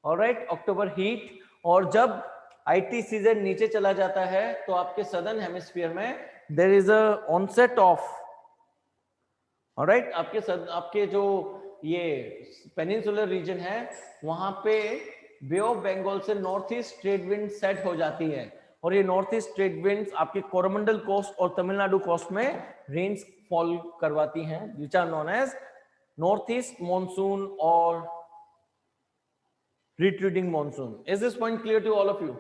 All right, October heat. और जब IT season नीचे चला जाता है तो आपके सदर्न हेमिस्फीयर में there is a onset of, alright, आपके जो ये पेनिनसुलर रीजन है वहां पे बे ऑफ बंगाल से north east trade wind set हो जाती है और ये नॉर्थ ईस्ट ट्रेड विंड्स आपके कोरोमंडल कोस्ट और तमिलनाडु कोस्ट में रेन्स फॉल करवाती हैं, which are known as north east monsoon और retreating monsoon. Is this point clear to all of you?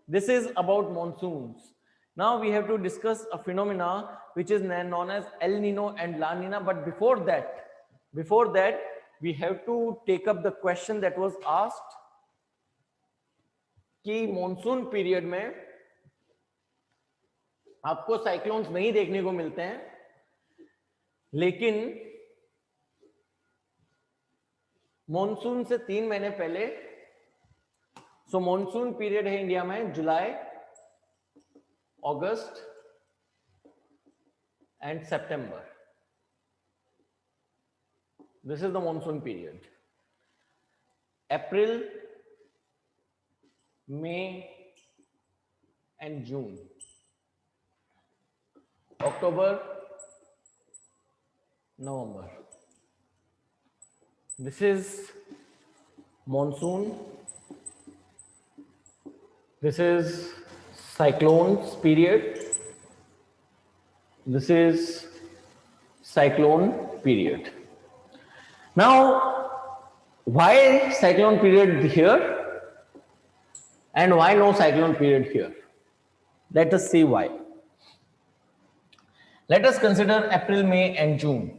This is about monsoons. Now we have to discuss a phenomena which is known as El Nino and La Nina. But before that, we have to take up the question that was asked कि monsoon period में आपको cyclones नहीं देखने को मिलते हैं, लेकिन monsoon से 3 महीने पहले, सो मॉनसून पीरियड है इंडिया में July, August and September. This is the monsoon period. April, May and June, October, November. This is monsoon. This is cyclones period. This is cyclone period. Now, why cyclone period here and why no cyclone period here? Let us see why. Let us consider April, May and June.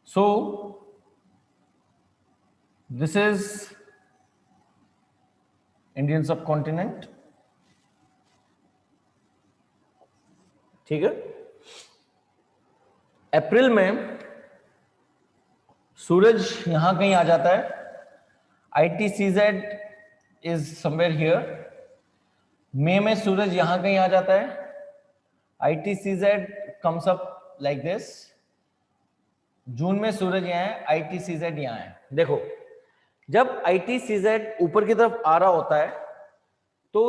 So, this is Indian subcontinent, ठीक है. अप्रैल में सूरज यहां कहीं आ जाता है. ITCZ is somewhere here. मई में सूरज यहां कहीं आ जाता है. ITCZ comes up like this. जून में सूरज यहां है, ITCZ यहां है. देखो, जब ITCZ ऊपर की तरफ आ रहा होता है तो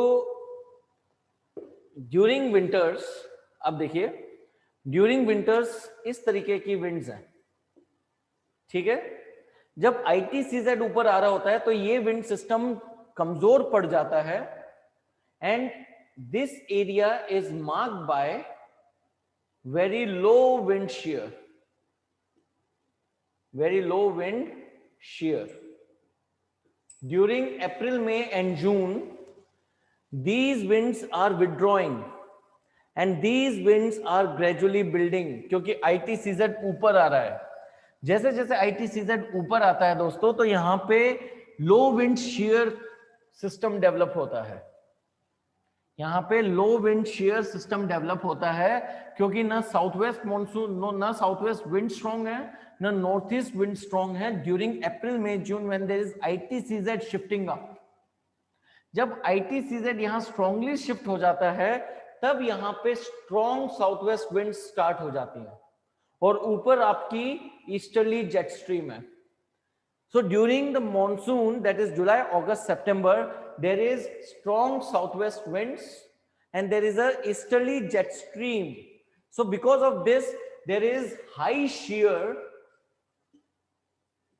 ड्यूरिंग विंटर्स, अब देखिए, ड्यूरिंग विंटर्स इस तरीके की विंड्स हैं, ठीक है. जब ITCZ ऊपर आ रहा होता है तो ये विंड सिस्टम कमजोर पड़ जाता है and this area is marked by very low wind shear, very low wind shear. During April, May and June, these winds are withdrawing and these winds are gradually building, क्योंकि ITCZ ऊपर आ रहा है. जैसे जैसे ITCZ ऊपर आता है दोस्तों, तो यहां पे low wind shear system develop होता है. यहां पे low wind shear system develop होता है क्योंकि ना साउथ वेस्ट मॉनसून, ना साउथ वेस्ट विंड स्ट्रॉन्ग है, ना नॉर्थ ईस्ट विंड स्ट्रॉन्ग है. During April, May, June when there is ITCZ shifting up, जब ITCZ यहां स्ट्रांगली शिफ्ट हो जाता है तब यहां पे strong south west wind start हो जाती है और ऊपर आपकी ईस्टर्ली जेट स्ट्रीम है. So during the monsoon, that is July, August, September, there is strong southwest winds and there is a easterly jet stream. So because of this, there is high shear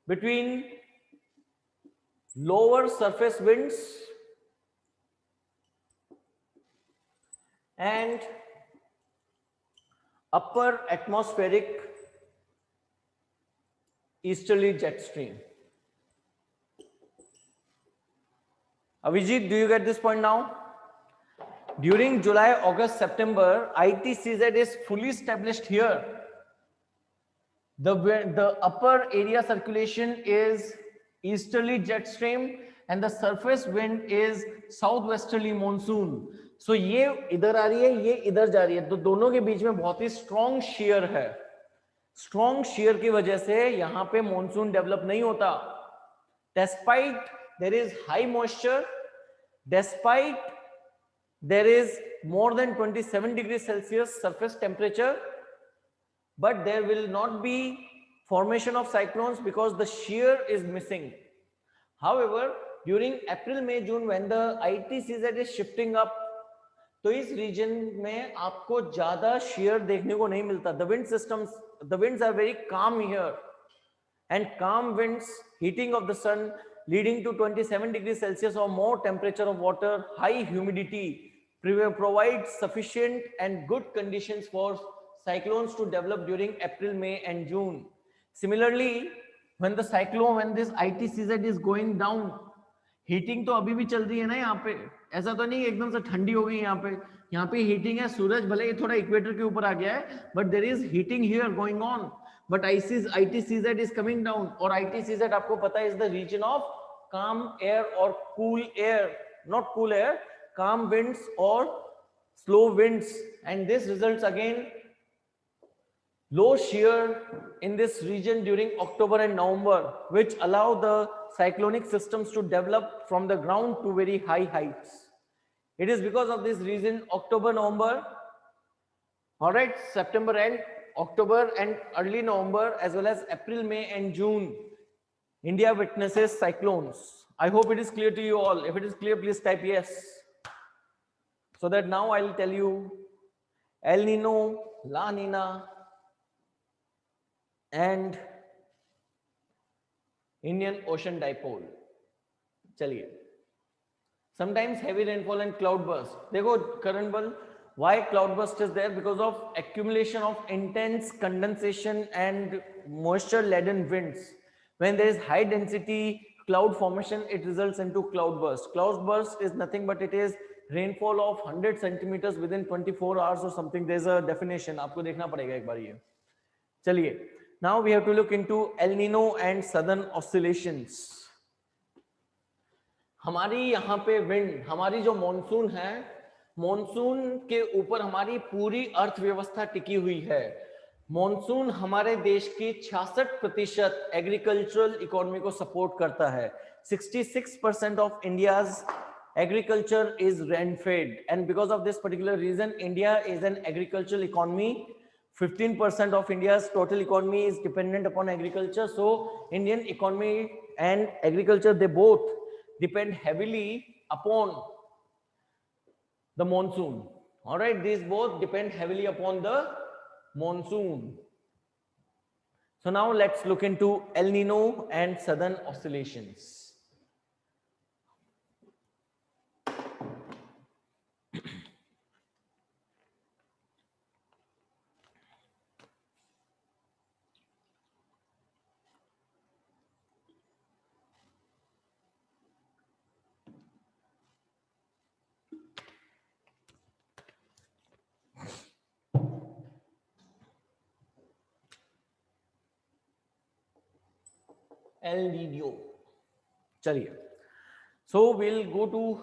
between lower surface winds and upper atmospheric easterly jet stream. Avijit, do you get this point now? During July, August, September, ITCZ is fully established here. The upper area circulation is easterly jet stream and the surface wind is southwesterly monsoon. So ये इधर आ रही है, ये इधर जा रही है, तो दोनों के बीच में बहुत ही स्ट्रॉन्ग शेयर है. स्ट्रॉन्ग शेयर की वजह से यहां पे मॉनसून डेवलप नहीं होता. Despite there is high moisture, despite there is more than 27 degrees Celsius surface temperature, but there will not be formation of cyclones because the shear is missing. However, during April, May, June, when the ITCZ is shifting up, तो इस reason में आपको ज्यादा shear देखने को नहीं मिलता. The winds are very calm here, and calm winds, heating of the sun, leading to 27 degrees Celsius or more temperature of water, high humidity, provides sufficient and good conditions for cyclones to develop during April, May and June. Similarly, when this ITCZ is going down, heating तो अभी भी चल रही है ना यहाँ पे. ऐसा तो नहीं एकदम से ठंडी हो गई यहाँ पे हीटिंग है. सूरज भले ही थोड़ा इक्वेटर के ऊपर आ गया है, but there is heating here going on. But ITCZ is coming down, और ITCZ आपको पता है is the region of calm air or cool air, not cool air, calm winds or slow winds, and this results again low shear in this region during October and November, which allow the cyclonic systems to develop from the ground to very high heights. It is because of this reason October, November, all right, September and October and early November, as well as April, May and June, India witnesses cyclones. I hope it is clear to you all. If it is clear, please type yes. So that now I'll tell you El Nino, La Nina and Indian Ocean Dipole. चलिए. Sometimes heavy rainfall and cloudburst. देखो Karan Bal, why cloudburst is there? Because of accumulation of intense condensation and moisture laden winds. When there is high density cloud formation, it results into cloudburst. Cloudburst is nothing but it is rainfall of 100 centimeters within 24 hours or something. There's a definition. आपको देखना पड़ेगा एक बार ये. चलिए. Now we have to look into El Nino and southern oscillations. हमारी यहाँ पे wind, हमारी जो मॉनसून है, मॉनसून के ऊपर हमारी पूरी अर्थव्यवस्था टिकी हुई है. मॉनसून हमारे देश की 66% एग्रीकल्चरल इकोनॉमी को सपोर्ट करता है. 66% of India's agriculture is rainfed, and because of this particular region India is an agricultural economy. 15% of India's total economy is dependent upon agriculture. So Indian economy and agriculture, they both depend heavily upon the monsoon. All right, these both depend heavily upon the monsoon. So now let's look into El Nino and southern oscillations. El Nino. चलिए. So we'll go to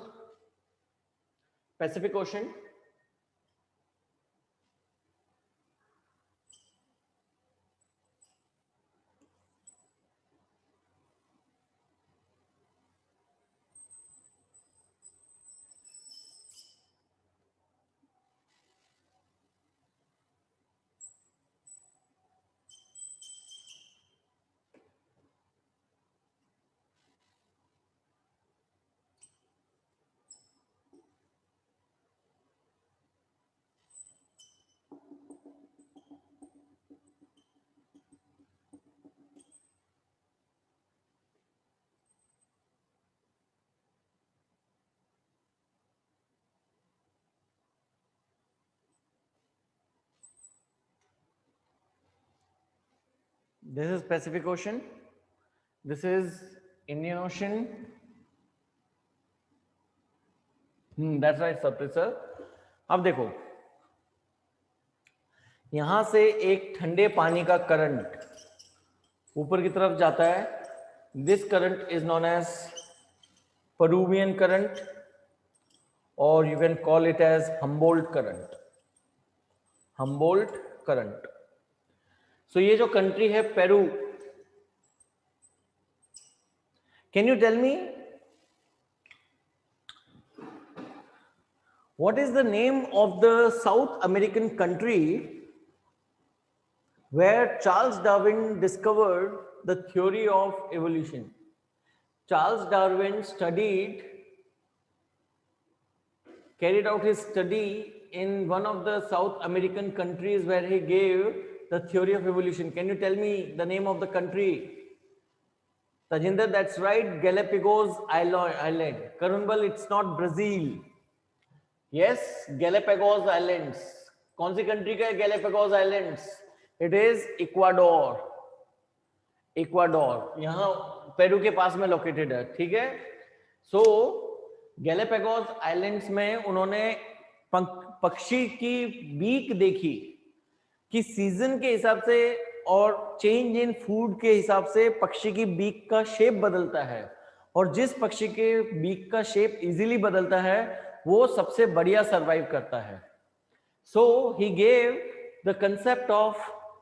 Pacific Ocean. This is Pacific Ocean. This is Indian Ocean. That's right, Sarpreet sir. अब देखो, यहां से एक ठंडे पानी का current ऊपर की तरफ जाता है. This current is known as Peruvian current, or you can call it as Humboldt current. Humboldt current. So ये जो country है Peru, can you tell me what is the name of the South American country where Charles Darwin discovered the theory of evolution? Charles Darwin carried out his study in one of the South American countries where he gave the theory of evolution. Can you tell me the name of the country? Tajinder, that's right, Galapagos Island. Karunbal, it's not Brazil. Yes, Galapagos Islands. कौन सी country का है Galapagos Islands? It is Ecuador. Ecuador यहाँ Peru के पास में located है. ठीक है. सो Galapagos islands में उन्होंने पक्षी की बीक देखी कि सीजन के हिसाब से और चेंज इन फूड के हिसाब से पक्षी की बीक का शेप बदलता है, और जिस पक्षी के बीक का शेप इजीली बदलता है वो सबसे बढ़िया सरवाइव करता है. So he gave the concept of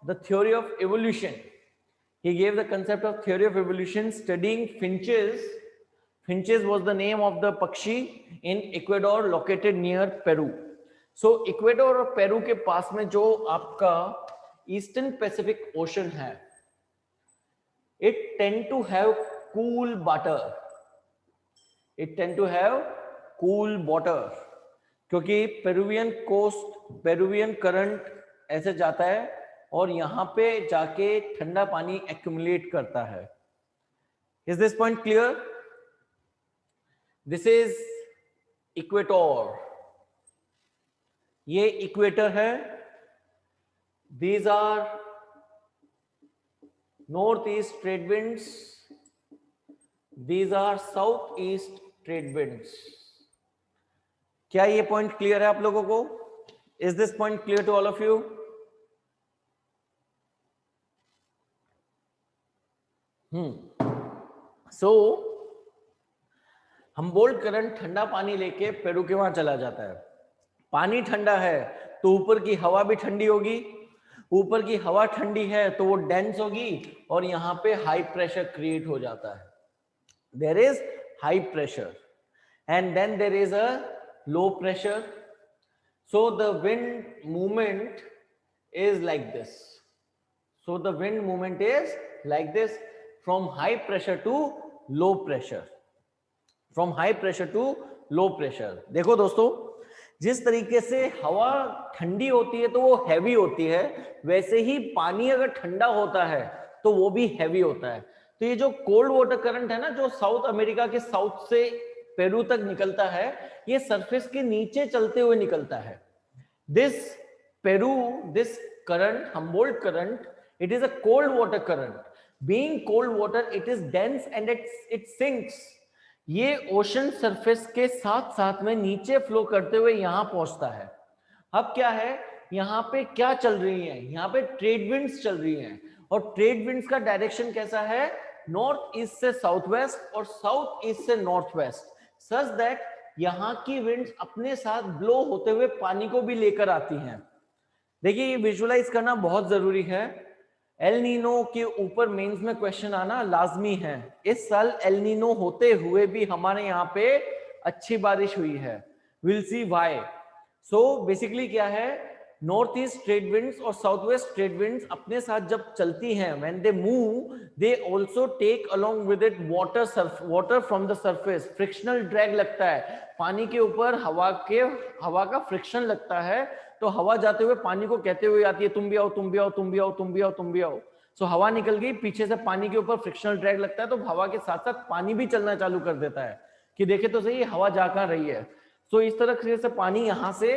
the theory of evolution. He gave the concept of theory of evolution studying finches. Finches was the name of the pakshi in Ecuador located near Peru. So Ecuador और Peru के पास में जो आपका eastern Pacific ocean है, it tend to have cool water. It tend to have cool water क्योंकि Peruvian current ऐसे जाता है और यहां पे जाके ठंडा पानी एक्यूमुलेट करता है. Is this point clear? This is equator. ये इक्वेटर है. These are north east trade winds. These are south east trade winds. क्या ये पॉइंट क्लियर है आप लोगों को? Is this point clear to all of you? So Humboldt current ठंडा पानी लेके पेरू के वहां चला जाता है. पानी ठंडा है तो ऊपर की हवा भी ठंडी होगी. ऊपर की हवा ठंडी है तो वो डेंस होगी और यहाँ पे हाई प्रेशर क्रिएट हो जाता है. There is high pressure and then there is a low pressure. So the wind movement is like this. So the wind movement is like this. From high pressure to low pressure. From high pressure to low pressure. देखो दोस्तों, जिस तरीके से हवा ठंडी होती है तो वो हैवी होती है, वैसे ही पानी अगर ठंडा होता है तो वो भी हैवी होता है. तो ये जो कोल्ड वाटर करंट है ना, जो साउथ अमेरिका के साउथ से पेरू तक निकलता है, ये सरफेस के नीचे चलते हुए निकलता है. This current, Humboldt current, it is a cold water current. Being cold water, it is dense and it sinks. ये ओशन सरफेस के साथ साथ में नीचे फ्लो करते हुए यहां पहुंचता है. अब क्या है, यहाँ पे क्या चल रही है? यहाँ पे ट्रेड विंड्स चल रही हैं, और ट्रेड विंड्स का डायरेक्शन कैसा है? नॉर्थ ईस्ट से साउथ वेस्ट और साउथ ईस्ट से नॉर्थ वेस्ट, सच दैट यहाँ की विंड्स अपने साथ ब्लो होते हुए पानी को भी लेकर आती हैं. देखिए, ये विजुअलाइज करना बहुत जरूरी है. एल नीनो के ऊपर मेंस में क्वेश्चन आना लाजमी है. इस साल एल नीनो होते हुए भी हमारे यहाँ पे अच्छी बारिश हुई है. Will see why. So basically क्या है, नॉर्थ ईस्ट ट्रेड विंड्स और साउथ वेस्ट ट्रेड विंड्स अपने साथ जब चलती हैं, when they move, they also take along with it water from the surface. Frictional drag लगता है पानी के ऊपर, हवा का फ्रिक्शन लगता है, तो हवा जाते हुए पानी को कहते हुए आती है, तुम भी आओ, तुम भी आओ, तुम भी आओ, तुम भी आओ, तुम भी आओ. सो हवा निकल गई, पीछे से पानी के ऊपर फ्रिक्शनल ड्रैग लगता है, तो हवा के साथ साथ पानी भी चलना चालू कर देता है कि देखे तो सही हवा जा कहां रही है. सो इस तरह से पानी यहां से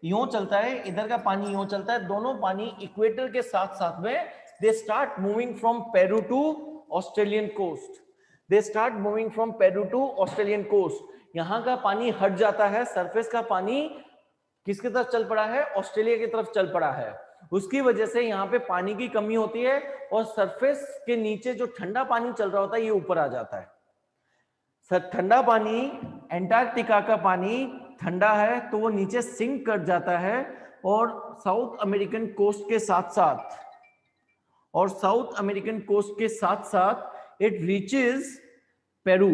यूं चलता है, इधर का पानी यूं चलता है. दोनों पानी इक्वेटर के साथ साथ में they start moving from Peru to Australian coast. They start moving from Peru to Australian coast. यहाँ का पानी हट जाता है, सरफेस का पानी किसकी तरफ चल पड़ा है? ऑस्ट्रेलिया की तरफ चल पड़ा है. उसकी वजह से यहाँ पे पानी की कमी होती है और सरफेस के नीचे जो ठंडा पानी चल रहा होता है ये ऊपर आ जाता है. ठंडा पानी, एंटार्क्टिका का पानी ठंडा है तो वो नीचे सिंक कर जाता है और साउथ अमेरिकन कोस्ट के साथ साथ इट रीचेस पेरू.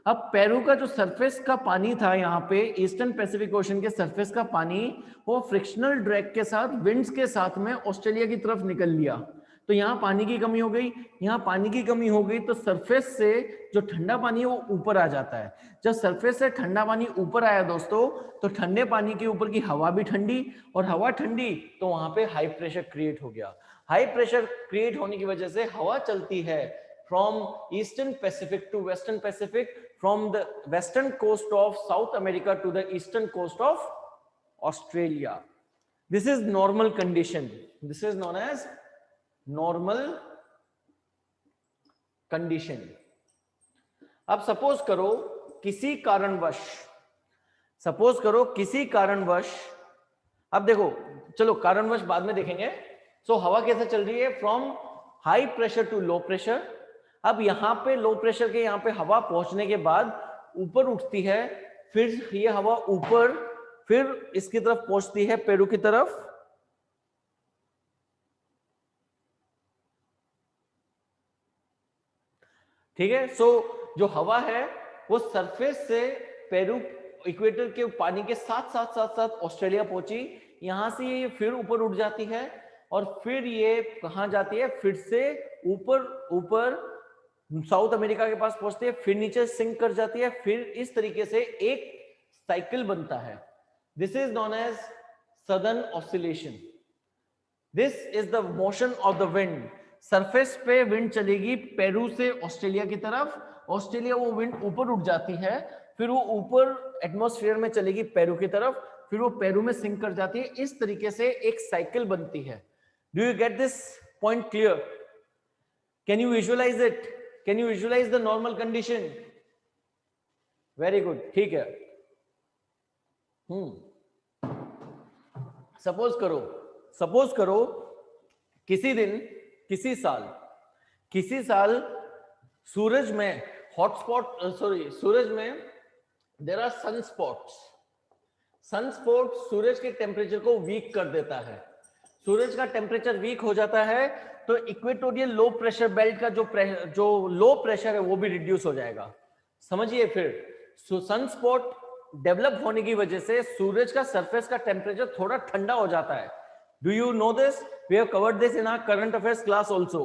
अब पेरू का जो सरफेस का पानी था यहाँ पे ईस्टर्न पैसिफिक ओशन के सरफेस का पानी, वो फ्रिक्शनल ड्रैग के साथ, विंड्स के साथ में ऑस्ट्रेलिया की तरफ निकल लिया. तो यहाँ पानी की कमी हो गई. यहाँ पानी की कमी हो गई तो सरफेस से जो ठंडा पानी है वो ऊपर आ जाता है. जब सरफेस से ठंडा पानी ऊपर आया दोस्तों, तो ठंडे पानी के ऊपर की हवा भी ठंडी, और हवा ठंडी तो वहां पे हाई प्रेशर क्रिएट हो गया. हाई प्रेशर क्रिएट होने की वजह से हवा चलती है from eastern Pacific to western Pacific, from the western coast of South America to the eastern coast of Australia. This is normal condition. This is known as normal condition. अब suppose करो किसी कारणवश, अब देखो, चलो कारणवश बाद में देखेंगे. सो हवा कैसे चल रही है? From high pressure to low pressure. अब यहां पे लो प्रेशर के यहां पे हवा पहुंचने के बाद ऊपर उठती है, फिर ये हवा ऊपर, फिर इसकी तरफ पहुंचती है पेरू की तरफ. ठीक है. सो जो हवा है वो सरफेस से पेरू इक्वेटर के पानी के साथ साथ ऑस्ट्रेलिया पहुंची. यहां से ये फिर ऊपर उठ जाती है और फिर ये कहां जाती है? फिर से ऊपर साउथ अमेरिका के पास पहुंचती है, फिर नीचे सिंक कर जाती है. फिर इस तरीके से एक साइकिल बनता है. This is known as southern oscillation. This is the motion of the wind. Surface पे विंड चलेगी पेरू से ऑस्ट्रेलिया की तरफ. ऑस्ट्रेलिया वो विंड ऊपर उठ जाती है, फिर वो ऊपर एटमॉस्फेयर में चलेगी पेरू की तरफ, फिर वो पेरू में सिंक कर जाती है. इस तरीके से एक साइकिल बनती है. Do you get this point clear? Can you visualize it? Can you visualize the normal condition? Very good. ठीक है. सपोज करो किसी दिन, किसी साल सूरज में सूरज में देयर आर सनस्पॉट्स. सूरज के टेम्परेचर को वीक कर देता है. सूरज का टेम्परेचर वीक हो जाता है तो इक्वेटोरियल लो प्रेशर बेल्ट का जो लो प्रेशर है वो भी रिड्यूस हो जाएगा. समझिए, फिर सनस्पॉट डेवलप होने की वजह से सूरज का सरफेस का टेम्परेचर थोड़ा ठंडा हो जाता है. Do you know this? We have covered this in our current affairs class also.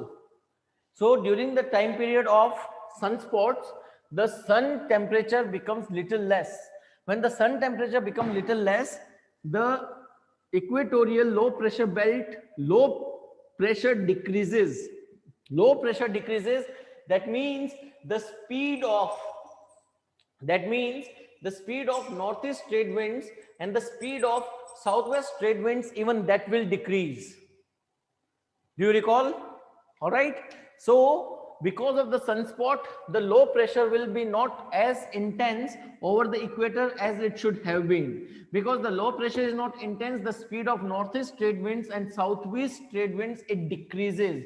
So during the time period of sunspots, the sun temperature becomes little less. When the sun temperature becomes little less, the equatorial low pressure belt, low pressure decreases. That means the speed of northeast trade winds and the speed of southwest trade winds, even that will decrease. Do you recall? All right. So because of the sunspot, the low pressure will be not as intense over the equator as it should have been. Because the low pressure is not intense, the speed of northeast trade winds and southwest trade winds, it decreases.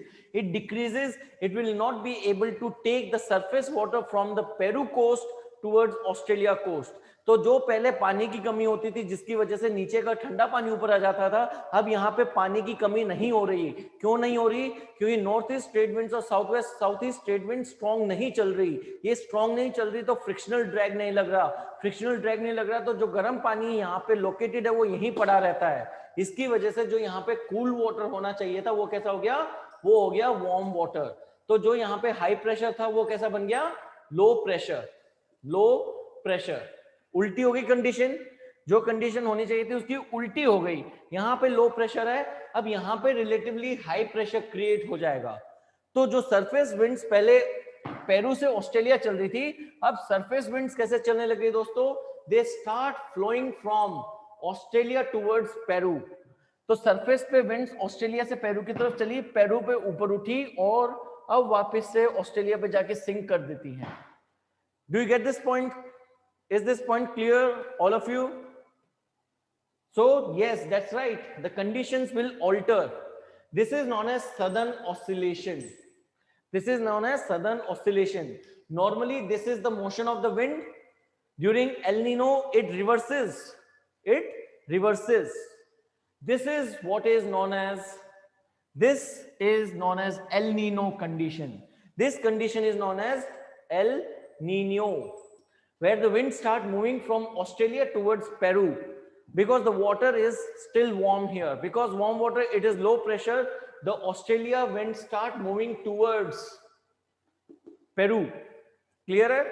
It will not be able to take the surface water from the Peru coast towards Australia coast. तो जो पहले पानी की कमी होती थी जिसकी वजह से नीचे का ठंडा पानी ऊपर आ जाता था, अब यहाँ पे पानी की कमी नहीं हो रही. क्यों नहीं हो रही? क्योंकि नॉर्थ ईस्ट ट्रेड विंड्स और south east trade wind strong नहीं चल रही. ये स्ट्रॉन्ग नहीं चल रही तो फ्रिक्शनल ड्रैग नहीं लग रहा. तो जो गर्म पानी यहाँ पे लोकेटेड है वो यहीं पड़ा रहता है. इसकी वजह से जो यहाँ पे कूल वाटर होना चाहिए था वो कैसा हो गया? वो हो गया वार्म वाटर. तो जो यहाँ पे हाई प्रेशर था वो कैसा बन गया? Low pressure. उल्टी हो गई कंडीशन. जो कंडीशन होनी चाहिए थी उसकी उल्टी हो गई. यहाँ पे लो प्रेशर है, अब यहाँ पे रिलेटिवली हाई प्रेशर क्रिएट हो जाएगा. तो जो सरफेस विंड्स पहले पेरू से ऑस्ट्रेलिया चल रही थी, अब सरफेस विंड्स कैसे चलने लग गई दोस्तों? They start flowing from Australia towards Peru. तो सरफेस पे विंड्स ऑस्ट्रेलिया से पेरू की तरफ चली, पेरू पे ऊपर उठी और अब वापस से ऑस्ट्रेलिया पे जाके सिंक कर देती हैं. Do you get this point? Is this point clear all of you? So yes, that's right, the conditions will alter. This is known as southern oscillation. This is known as southern oscillation. Normally this is the motion of the wind. During El Nino it reverses. It reverses. This is what is known as, this is known as El Nino condition. This condition is known as El Nino, where the winds start moving from Australia towards Peru, because the water is still warm here, because warm water, it is low pressure, the Australia winds start moving towards Peru. Clear है?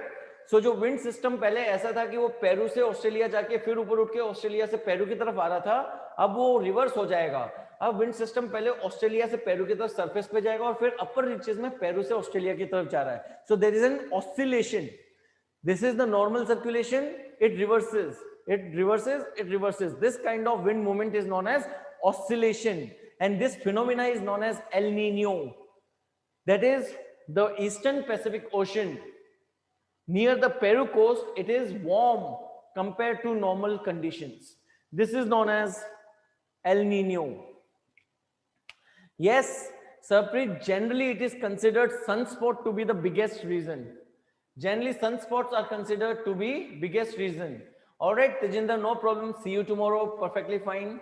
So जो wind system पहले ऐसा था कि वो Peru से Australia जाके फिर ऊपर उठ के ऑस्ट्रेलिया से पेरू की तरफ आ रहा था, अब वो रिवर्स हो जाएगा. अब विंड सिस्टम पहले ऑस्ट्रेलिया से पेरू की तरफ सरफेस पे जाएगा और फिर अपर रीचेस में पेरू से ऑस्ट्रेलिया की तरफ जा रहा है. So there is an oscillation. This is the normal circulation. It reverses. It reverses. It reverses. This kind of wind movement is known as oscillation, and this phenomena is known as El Nino. That is the Eastern Pacific Ocean. Near the Peru coast, it is warm compared to normal conditions. This is known as El Nino. Yes, Sarpreet, generally it is considered sunspot to be the biggest reason. Generally, sunspots are considered to be biggest reason. All right, Tejinder, no problem. See you tomorrow. Perfectly fine.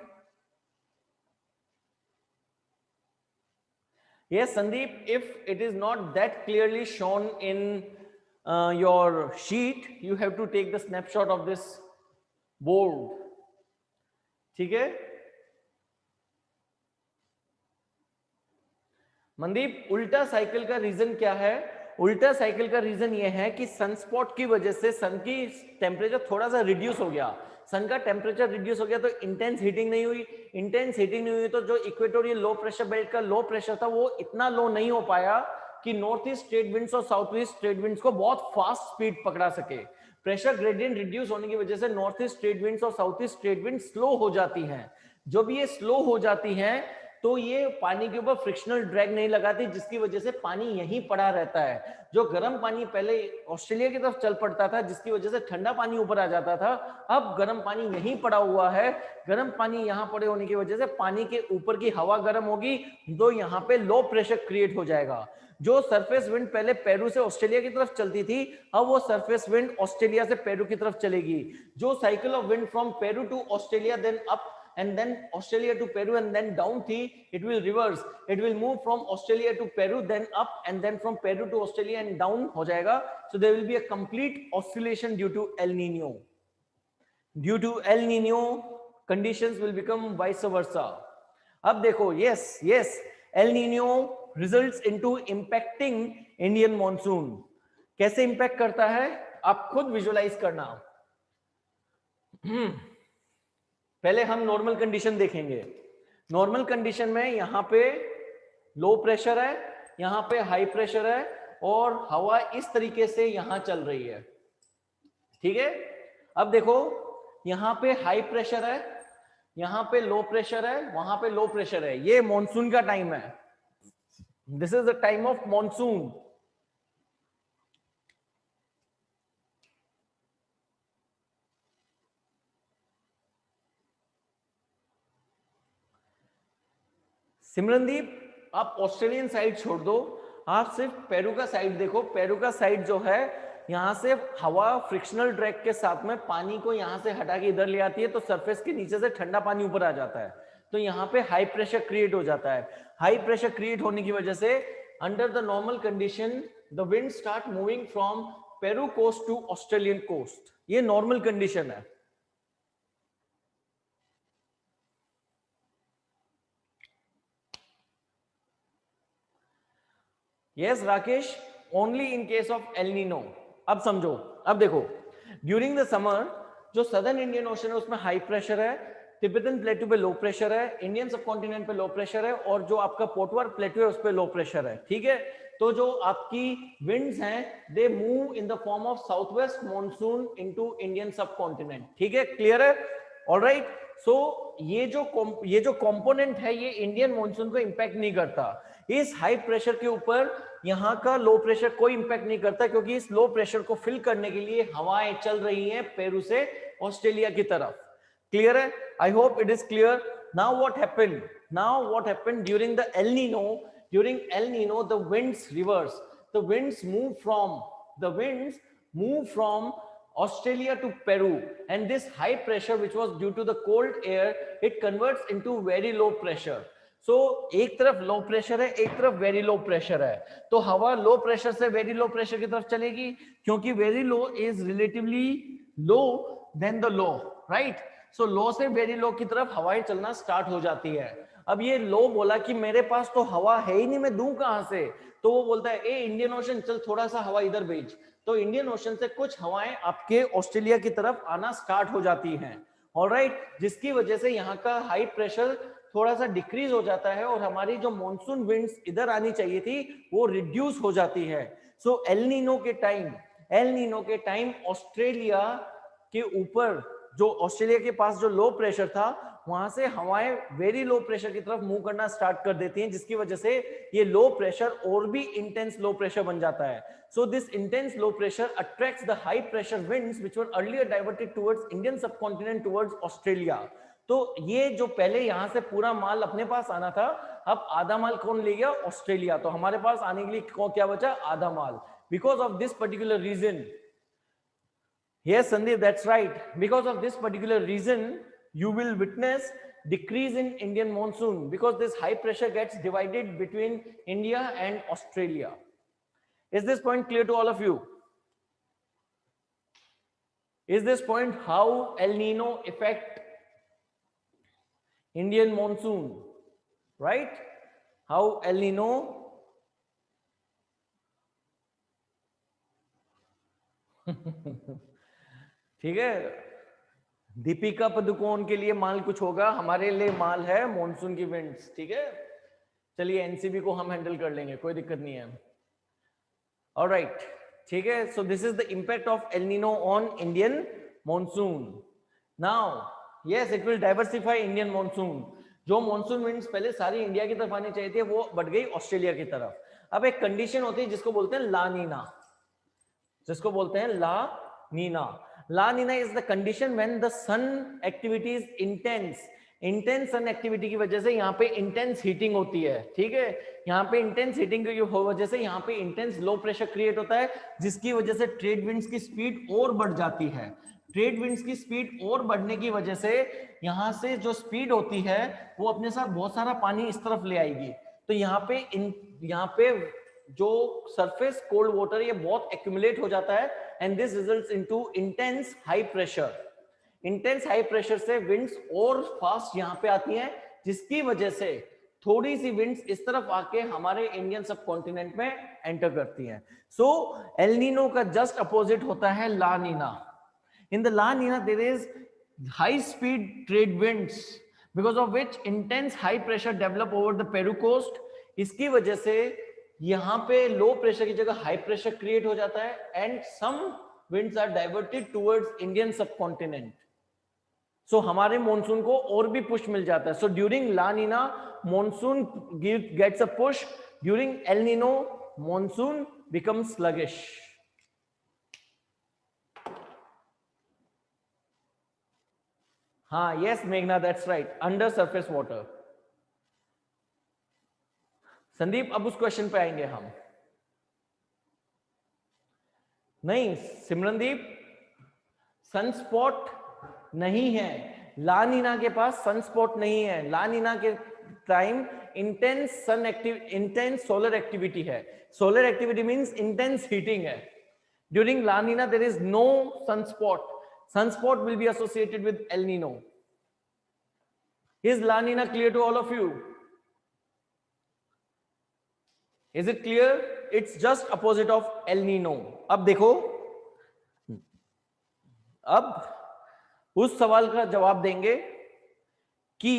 Yes, Sandeep, if it is not that clearly shown in your sheet, you have to take the snapshot of this board. ठीक है? मनदीप, उल्टा cycle का reason क्या है? उल्टा cycle का reason ये है कि सनस्पॉट की वजह से सन की टेम्परेचर थोड़ा सा रिड्यूस हो गया. सन का टेम्परेचर रिड्यूस हो गया तो इंटेंस हीटिंग नहीं हुई. इंटेंस हीटिंग नहीं हुई तो जो इक्वेटोरियल लो प्रेशर बेल्ट का लो प्रेशर था वो इतना लो नहीं हो पाया कि नॉर्थ ईस्ट ट्रेड विंड्स और साउथ ईस्ट ट्रेड विंड्स को बहुत फास्ट स्पीड पकड़ा सके. प्रेशर ग्रेडियंट रिड्यूस होने की वजह से नॉर्थ ईस्ट ट्रेड विंड्स और south east trade wind slow हो जाती हैं. जब ये स्लो हो जाती हैं तो ये पानी के ऊपर फ्रिक्शनल ड्रैग नहीं लगाती, जिसकी वजह से पानी यहीं पड़ा रहता है. जो गर्म पानी पहले ऑस्ट्रेलिया की तरफ चल पड़ता था, जिसकी वजह से ठंडा पानी ऊपर आ जाता था, अब गर्म पानी यहीं पड़ा हुआ है. गर्म पानी यहां पड़े होने की वजह से पानी के ऊपर की हवा गर्म होगी तो यहाँ पे लो प्रेशर क्रिएट हो जाएगा. जो सरफेस विंड पहले पेरू से ऑस्ट्रेलिया की तरफ चलती थी, अब वो सरफेस विंड ऑस्ट्रेलिया से पेरू की तरफ चलेगी. जो cycle of wind from Peru to Australia then up and then Australia to Peru and then down थी, it will reverse. It will move from Australia to Peru, then up, and then from Peru to Australia and down हो जाएगा. So there will be a complete oscillation due to El Nino. Due to El Nino, conditions will become vice versa. अब देखो, yes, El Nino results into impacting Indian monsoon. कैसे impact करता है आप खुद visualize करना. पहले हम नॉर्मल कंडीशन देखेंगे. नॉर्मल कंडीशन में यहाँ पे लो प्रेशर है, यहाँ पे हाई प्रेशर है और हवा इस तरीके से यहाँ चल रही है. ठीक है? अब देखो, यहाँ पे हाई प्रेशर है, यहाँ पे लो प्रेशर है, वहां पे लो प्रेशर है. ये मॉनसून का टाइम है. This is the time of monsoon. Simrandeep, आप ऑस्ट्रेलियन साइड छोड़ दो, आप सिर्फ पेरू का साइड देखो. पेरू का साइड जो है, यहां से हवा फ्रिक्शनल ड्रैग के साथ में पानी को यहां से हटा के इधर ले आती है तो सरफेस के नीचे से ठंडा पानी ऊपर आ जाता है. तो यहाँ पे हाई प्रेशर क्रिएट हो जाता है. हाई प्रेशर क्रिएट होने की वजह से under the normal condition the wind start moving from Peru coast to Australian coast. ये नॉर्मल कंडीशन है. Yes, Rakesh, only in case of El Nino. अब समझो, अब देखो, ड्यूरिंग द समर जो सदर्न इंडियन ओशन है उसमें हाई प्रेशर है, तिब्बतन प्लेटू पे लो प्रेशर है, इंडियन सबकॉन्टिनेंट पे लो प्रेशर है और जो आपका पोटवार प्लेटू है उस पे लो प्रेशर है. ठीक है? तो जो आपकी विंड्स हैं they move in the form of south west monsoon into Indian subcontinent. ठीक है? क्लियर है? ऑलराइट. ये जो कंपोनेंट है ये इंडियन मॉनसून को इंपैक्ट नहीं करता। इस हाई प्रेशर के ऊपर यहाँ का लो प्रेशर कोई इंपैक्ट नहीं करता, क्योंकि इस लो प्रेशर को फिल करने के लिए हवाएं चल रही हैं पेरू से ऑस्ट्रेलिया की तरफ। क्लियर है? I hope it is clear. Now what happened during the El Nino? During El Nino the winds reverse, the winds move from Australia to Peru, and this high pressure which was due to the cold air, it converts into very low pressure. So एक तरफ low pressure है, एक तरफ very low pressure है, तो हवा low pressure से very low pressure की तरफ चलेगी, क्योंकि very low is relatively low than the low, right? So low से वेरी लो की तरफ हवाएं चलना स्टार्ट हो जाती है। अब ये लो बोला कि मेरे पास तो हवा है ही नहीं, मैं दूं कहां से? तो वो बोलता है ए इंडियन ओशन, चल थोड़ा सा हवा इधर भेज। तो इंडियन ओशन से कुछ हवाएं आपके ऑस्ट्रेलिया की तरफ आना स्टार्ट हो जाती हैं, ऑलराइट, जिसकी वजह से यहाँ का हाई प्रेशर थोड़ा सा डिक्रीज हो जाता है और हमारी जो मॉनसून विंड्स इधर आनी चाहिए थी वो रिड्यूस हो जाती है। सो एल नीनो के टाइम ऑस्ट्रेलिया के ऊपर, जो ऑस्ट्रेलिया के पास जो लो प्रेशर था, वहां से हवाएं वेरी लो प्रेशर की तरफ मूव करना स्टार्ट कर देती हैं, जिसकी वजह से ये लो प्रेशर और भी इंटेंस लो प्रेशर बन जाता है। So this intense low pressure attracts the high pressure winds which were earlier diverted towards Indian subcontinent towards Australia. तो ये जो पहले यहां से पूरा माल अपने पास आना था, अब आधा माल कौन ले गया? ऑस्ट्रेलिया। तो हमारे पास आने के लिए क्या बचा? आधा माल। Because of this particular reason, yes Sandeep, that's right, because of this particular reason you will witness decrease in Indian monsoon, because this high pressure gets divided between India and Australia. Is this point clear to all of you? Is this point how El Nino affect Indian monsoon, right? How El Nino ठीक है, दीपिका पदुकोण के लिए माल कुछ होगा, हमारे लिए माल है monsoon की विंड्स, ठीक है? चलिए एनसीबी को हम हैंडल कर लेंगे, कोई दिक्कत नहीं है। ऑलराइट, ठीक है। सो this is the impact of El Nino on Indian monsoon. Now yes, it will diversify Indian monsoon. जो मॉनसून विंड्स पहले सारी इंडिया की तरफ आनी चाहिए थी, वो बढ़ गई ऑस्ट्रेलिया की तरफ। अब एक कंडीशन होती है जिसको बोलते हैं ला नीना, जिसको बोलते हैं La Nina. La Nina is the condition when the sun activity is intense sun activity की वजह से यहाँ पे इंटेंस हीटिंग होती है, ठीक है? यहाँ पे इंटेंस हीटिंग की वजह से यहाँ पे इंटेंस लो प्रेशर क्रिएट होता है, जिसकी वजह से ट्रेड विंड्स की स्पीड और बढ़ जाती है। ट्रेड विंड्स की स्पीड और बढ़ने की वजह से यहाँ से जो स्पीड होती है वो अपने साथ बहुत सारा पानी इस तरफ ले आएगी। तो यहाँ पे जो सरफेस कोल्ड वाटर ये बहुत एक्यूमुलेट हो जाता है, and this results into intense high pressure. Intense high pressure से विंड्स और फास्ट यहाँ पे आती हैं, जिसकी वजह से थोड़ी सी विंड्स इस तरफ आके हमारे इंडियन सब कॉन्टिनेंट में एंटर करती हैं। सो एल नीनो का जस्ट अपोजिट होता है La Nina. In the La Nina there is high speed trade winds, because of which intense high pressure develop over the Peru coast. इसकी वजह से यहाँ पे लो प्रेशर की जगह हाई प्रेशर क्रिएट हो जाता है, and some winds are diverted towards Indian subcontinent. So हमारे मॉनसून को और भी पुश मिल जाता है। So during La Nina monsoon gets a push, during El Nino monsoon becomes sluggish. हाँ, यस मेघना, that's right, under surface water. Sandeep, अब उस क्वेश्चन पे आएंगे हम। नहीं सिमरनदीप, सनस्पॉट नहीं है, ला नीना के पास सनस्पॉट नहीं है। ला नीना के टाइम इंटेंस सोलर एक्टिविटी है। Solar activity means intense heating है। During La Nina there is no sunspot. Sunspot will be associated with El Nino. Is La Nina clear to all of you? Is it clear? It's just opposite of El Nino. अब देखो, अब उस सवाल का जवाब देंगे कि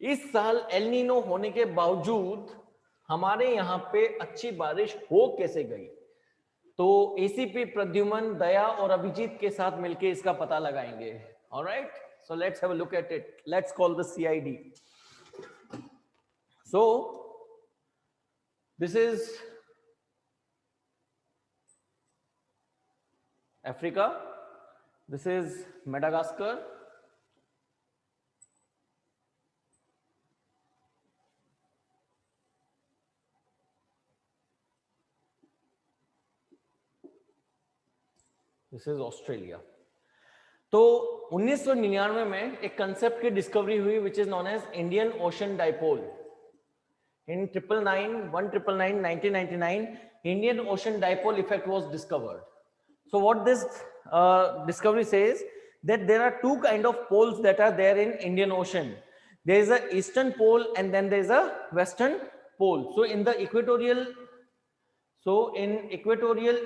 इस साल एल नीनो होने के बावजूद हमारे यहां पे अच्छी बारिश हो कैसे गई। तो एसीपी प्रद्युमन, दया और अभिजीत के साथ मिलकर इसका पता लगाएंगे। Alright, So let's have a look at it. Let's call the CID. So this is Africa. This is Madagascar. This is Australia. तो 1999 में एक कंसेप्ट की डिस्कवरी हुई which is known as Indian Ocean dipole. In 1999, Indian Ocean Dipole Effect was discovered. So what this discovery says that there are two kind of poles that are there in Indian Ocean. There is a eastern pole and then there is a western pole. So in equatorial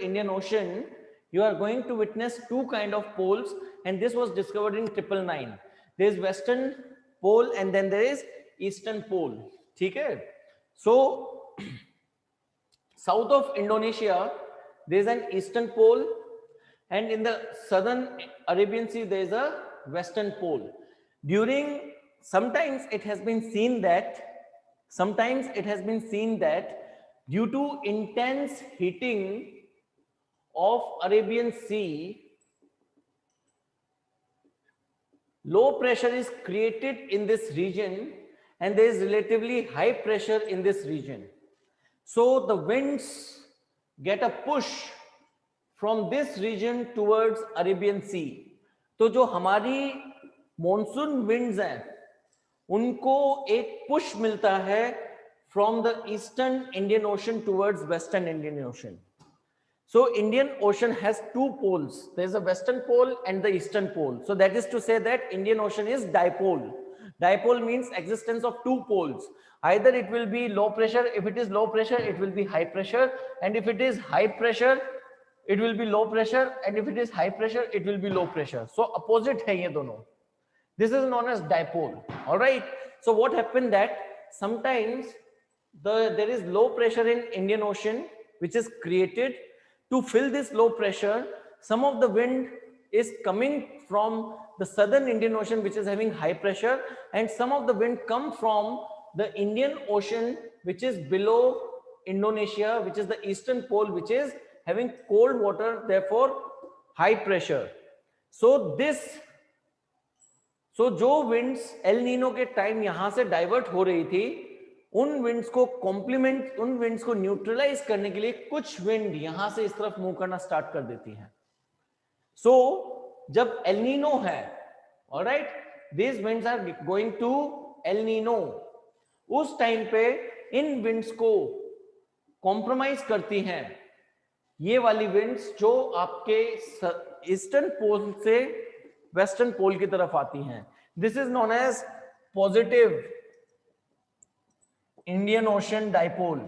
Indian Ocean, you are going to witness two kind of poles, and this was discovered in 1999. There is western pole and then there is eastern pole. ठीक है? So south of Indonesia there is an eastern pole, and in the southern Arabian Sea there is a western pole. Sometimes it has been seen that due to intense heating of Arabian Sea, low pressure is created in this region and there is relatively high pressure in this region. So the winds get a push from this region towards Arabian Sea. तो जो हमारी monsoon winds हैं उनको एक push मिलता है from the eastern Indian Ocean towards western Indian Ocean. So Indian Ocean has two poles. There is a western pole and the eastern pole. So that is to say that Indian Ocean is dipole. Dipole means existence of two poles. Either it will be low pressure. If it is low pressure, it will be high pressure. And if it is high pressure, it will be low pressure. And if it is high pressure, it will be low pressure. So opposite hai ye dono. This is known as dipole. All right. So what happened that sometimes there is low pressure in Indian Ocean, which is created. To fill this low pressure, some of the wind is coming from the southern Indian Ocean, which is having high pressure, and some of the wind come from the Indian Ocean, which is below Indonesia, which is the eastern pole, which is having cold water, therefore high pressure. So जो winds El Nino के time यहां से divert हो रही थी, उन winds को complement, उन विंड्स को न्यूट्रलाइज करने के लिए कुछ विंड यहां से इस तरफ मूव करना स्टार्ट कर देती हैं. सो जब एल नीनो है, alright, these winds are going to El Nino, उस टाइम पे इन विंड्स को कॉम्प्रोमाइज करती हैं ये वाली विंड्स जो आपके ईस्टर्न पोल से वेस्टर्न पोल की तरफ आती हैं. This is known as positive Indian Ocean dipole.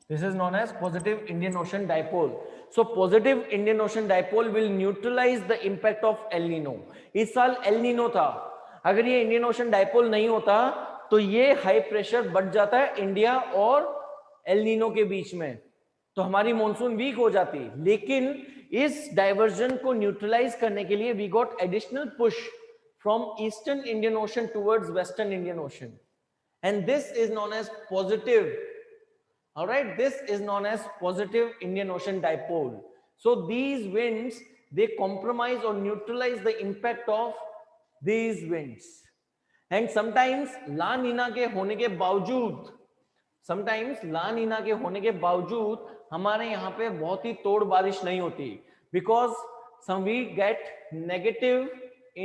This is known as positive Indian Ocean dipole. So positive Indian Ocean dipole will neutralize the impact of El Nino. इस साल El Nino था, अगर ये Indian Ocean dipole नहीं होता तो ये high pressure बढ़ जाता है इंडिया और El Nino के बीच में, तो हमारी मॉनसून वीक हो जाती. लेकिन इस डाइवर्जन को न्यूट्रलाइज करने के लिए we got additional push from eastern Indian Ocean towards western Indian Ocean, and this is known as positive. All right, this is known as positive Indian Ocean dipole. So these winds, they compromise or neutralize the impact of these winds. And sometimes La Nina के होने के बावजूद हमारे यहाँ पे बहुत ही तोड़ बारिश नहीं होती, because we get negative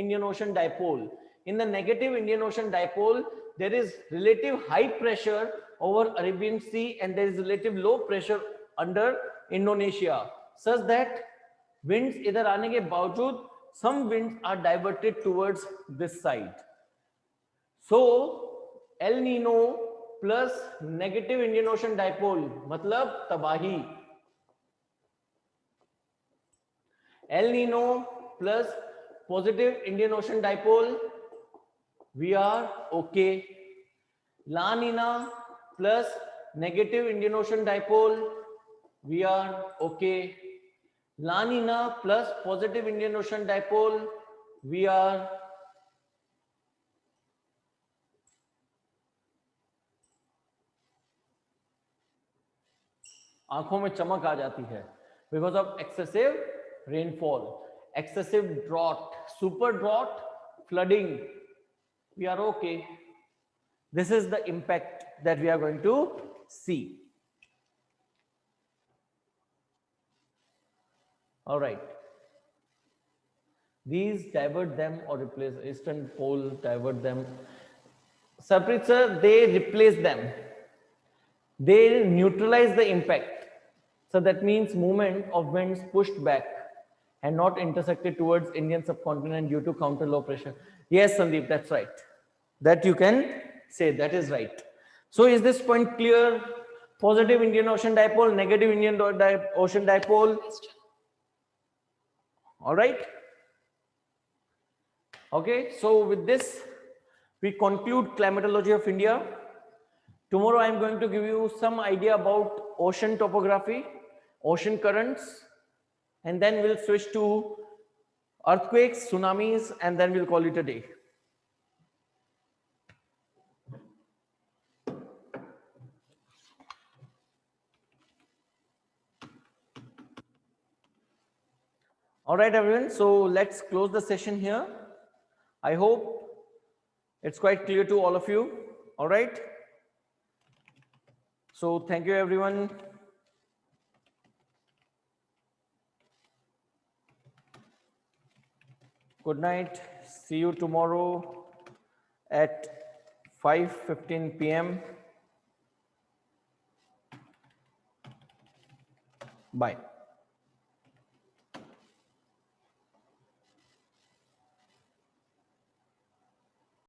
Indian Ocean dipole. In the negative Indian Ocean dipole, there is relative high pressure over Arabian Sea and there is relative low pressure under Indonesia, such that winds इधर आने के बावजूद some winds are diverted towards this side. So El Nino plus negative Indian Ocean dipole मतलब तबाही. El Nino plus positive Indian Ocean dipole, we are okay. La Nina plus negative Indian Ocean dipole, we are okay. La Nina plus positive Indian Ocean dipole, we are आंखों में चमक आ जाती है because of excessive rainfall, excessive drought, super drought, flooding. We are okay. This is the impact that we are going to see. All right. These divert them or replace eastern pole, divert them. Sarpreet sir, they replace them. They neutralize the impact. So that means movement of winds pushed back and not intersected towards Indian subcontinent due to counter low pressure. Yes, Sandeep, that's right. That you can say, that is right. So is this point clear? Positive Indian Ocean dipole, negative Indian Ocean dipole. All right. Okay, so with this, we conclude climatology of India. Tomorrow I am going to give you some idea about ocean topography, ocean currents, and then we'll switch to earthquakes, tsunamis, and then we'll call it a day. All right, everyone. So let's close the session here. I hope it's quite clear to all of you. All right. So thank you, everyone. Good night. See you tomorrow at 5:15 p.m. Bye.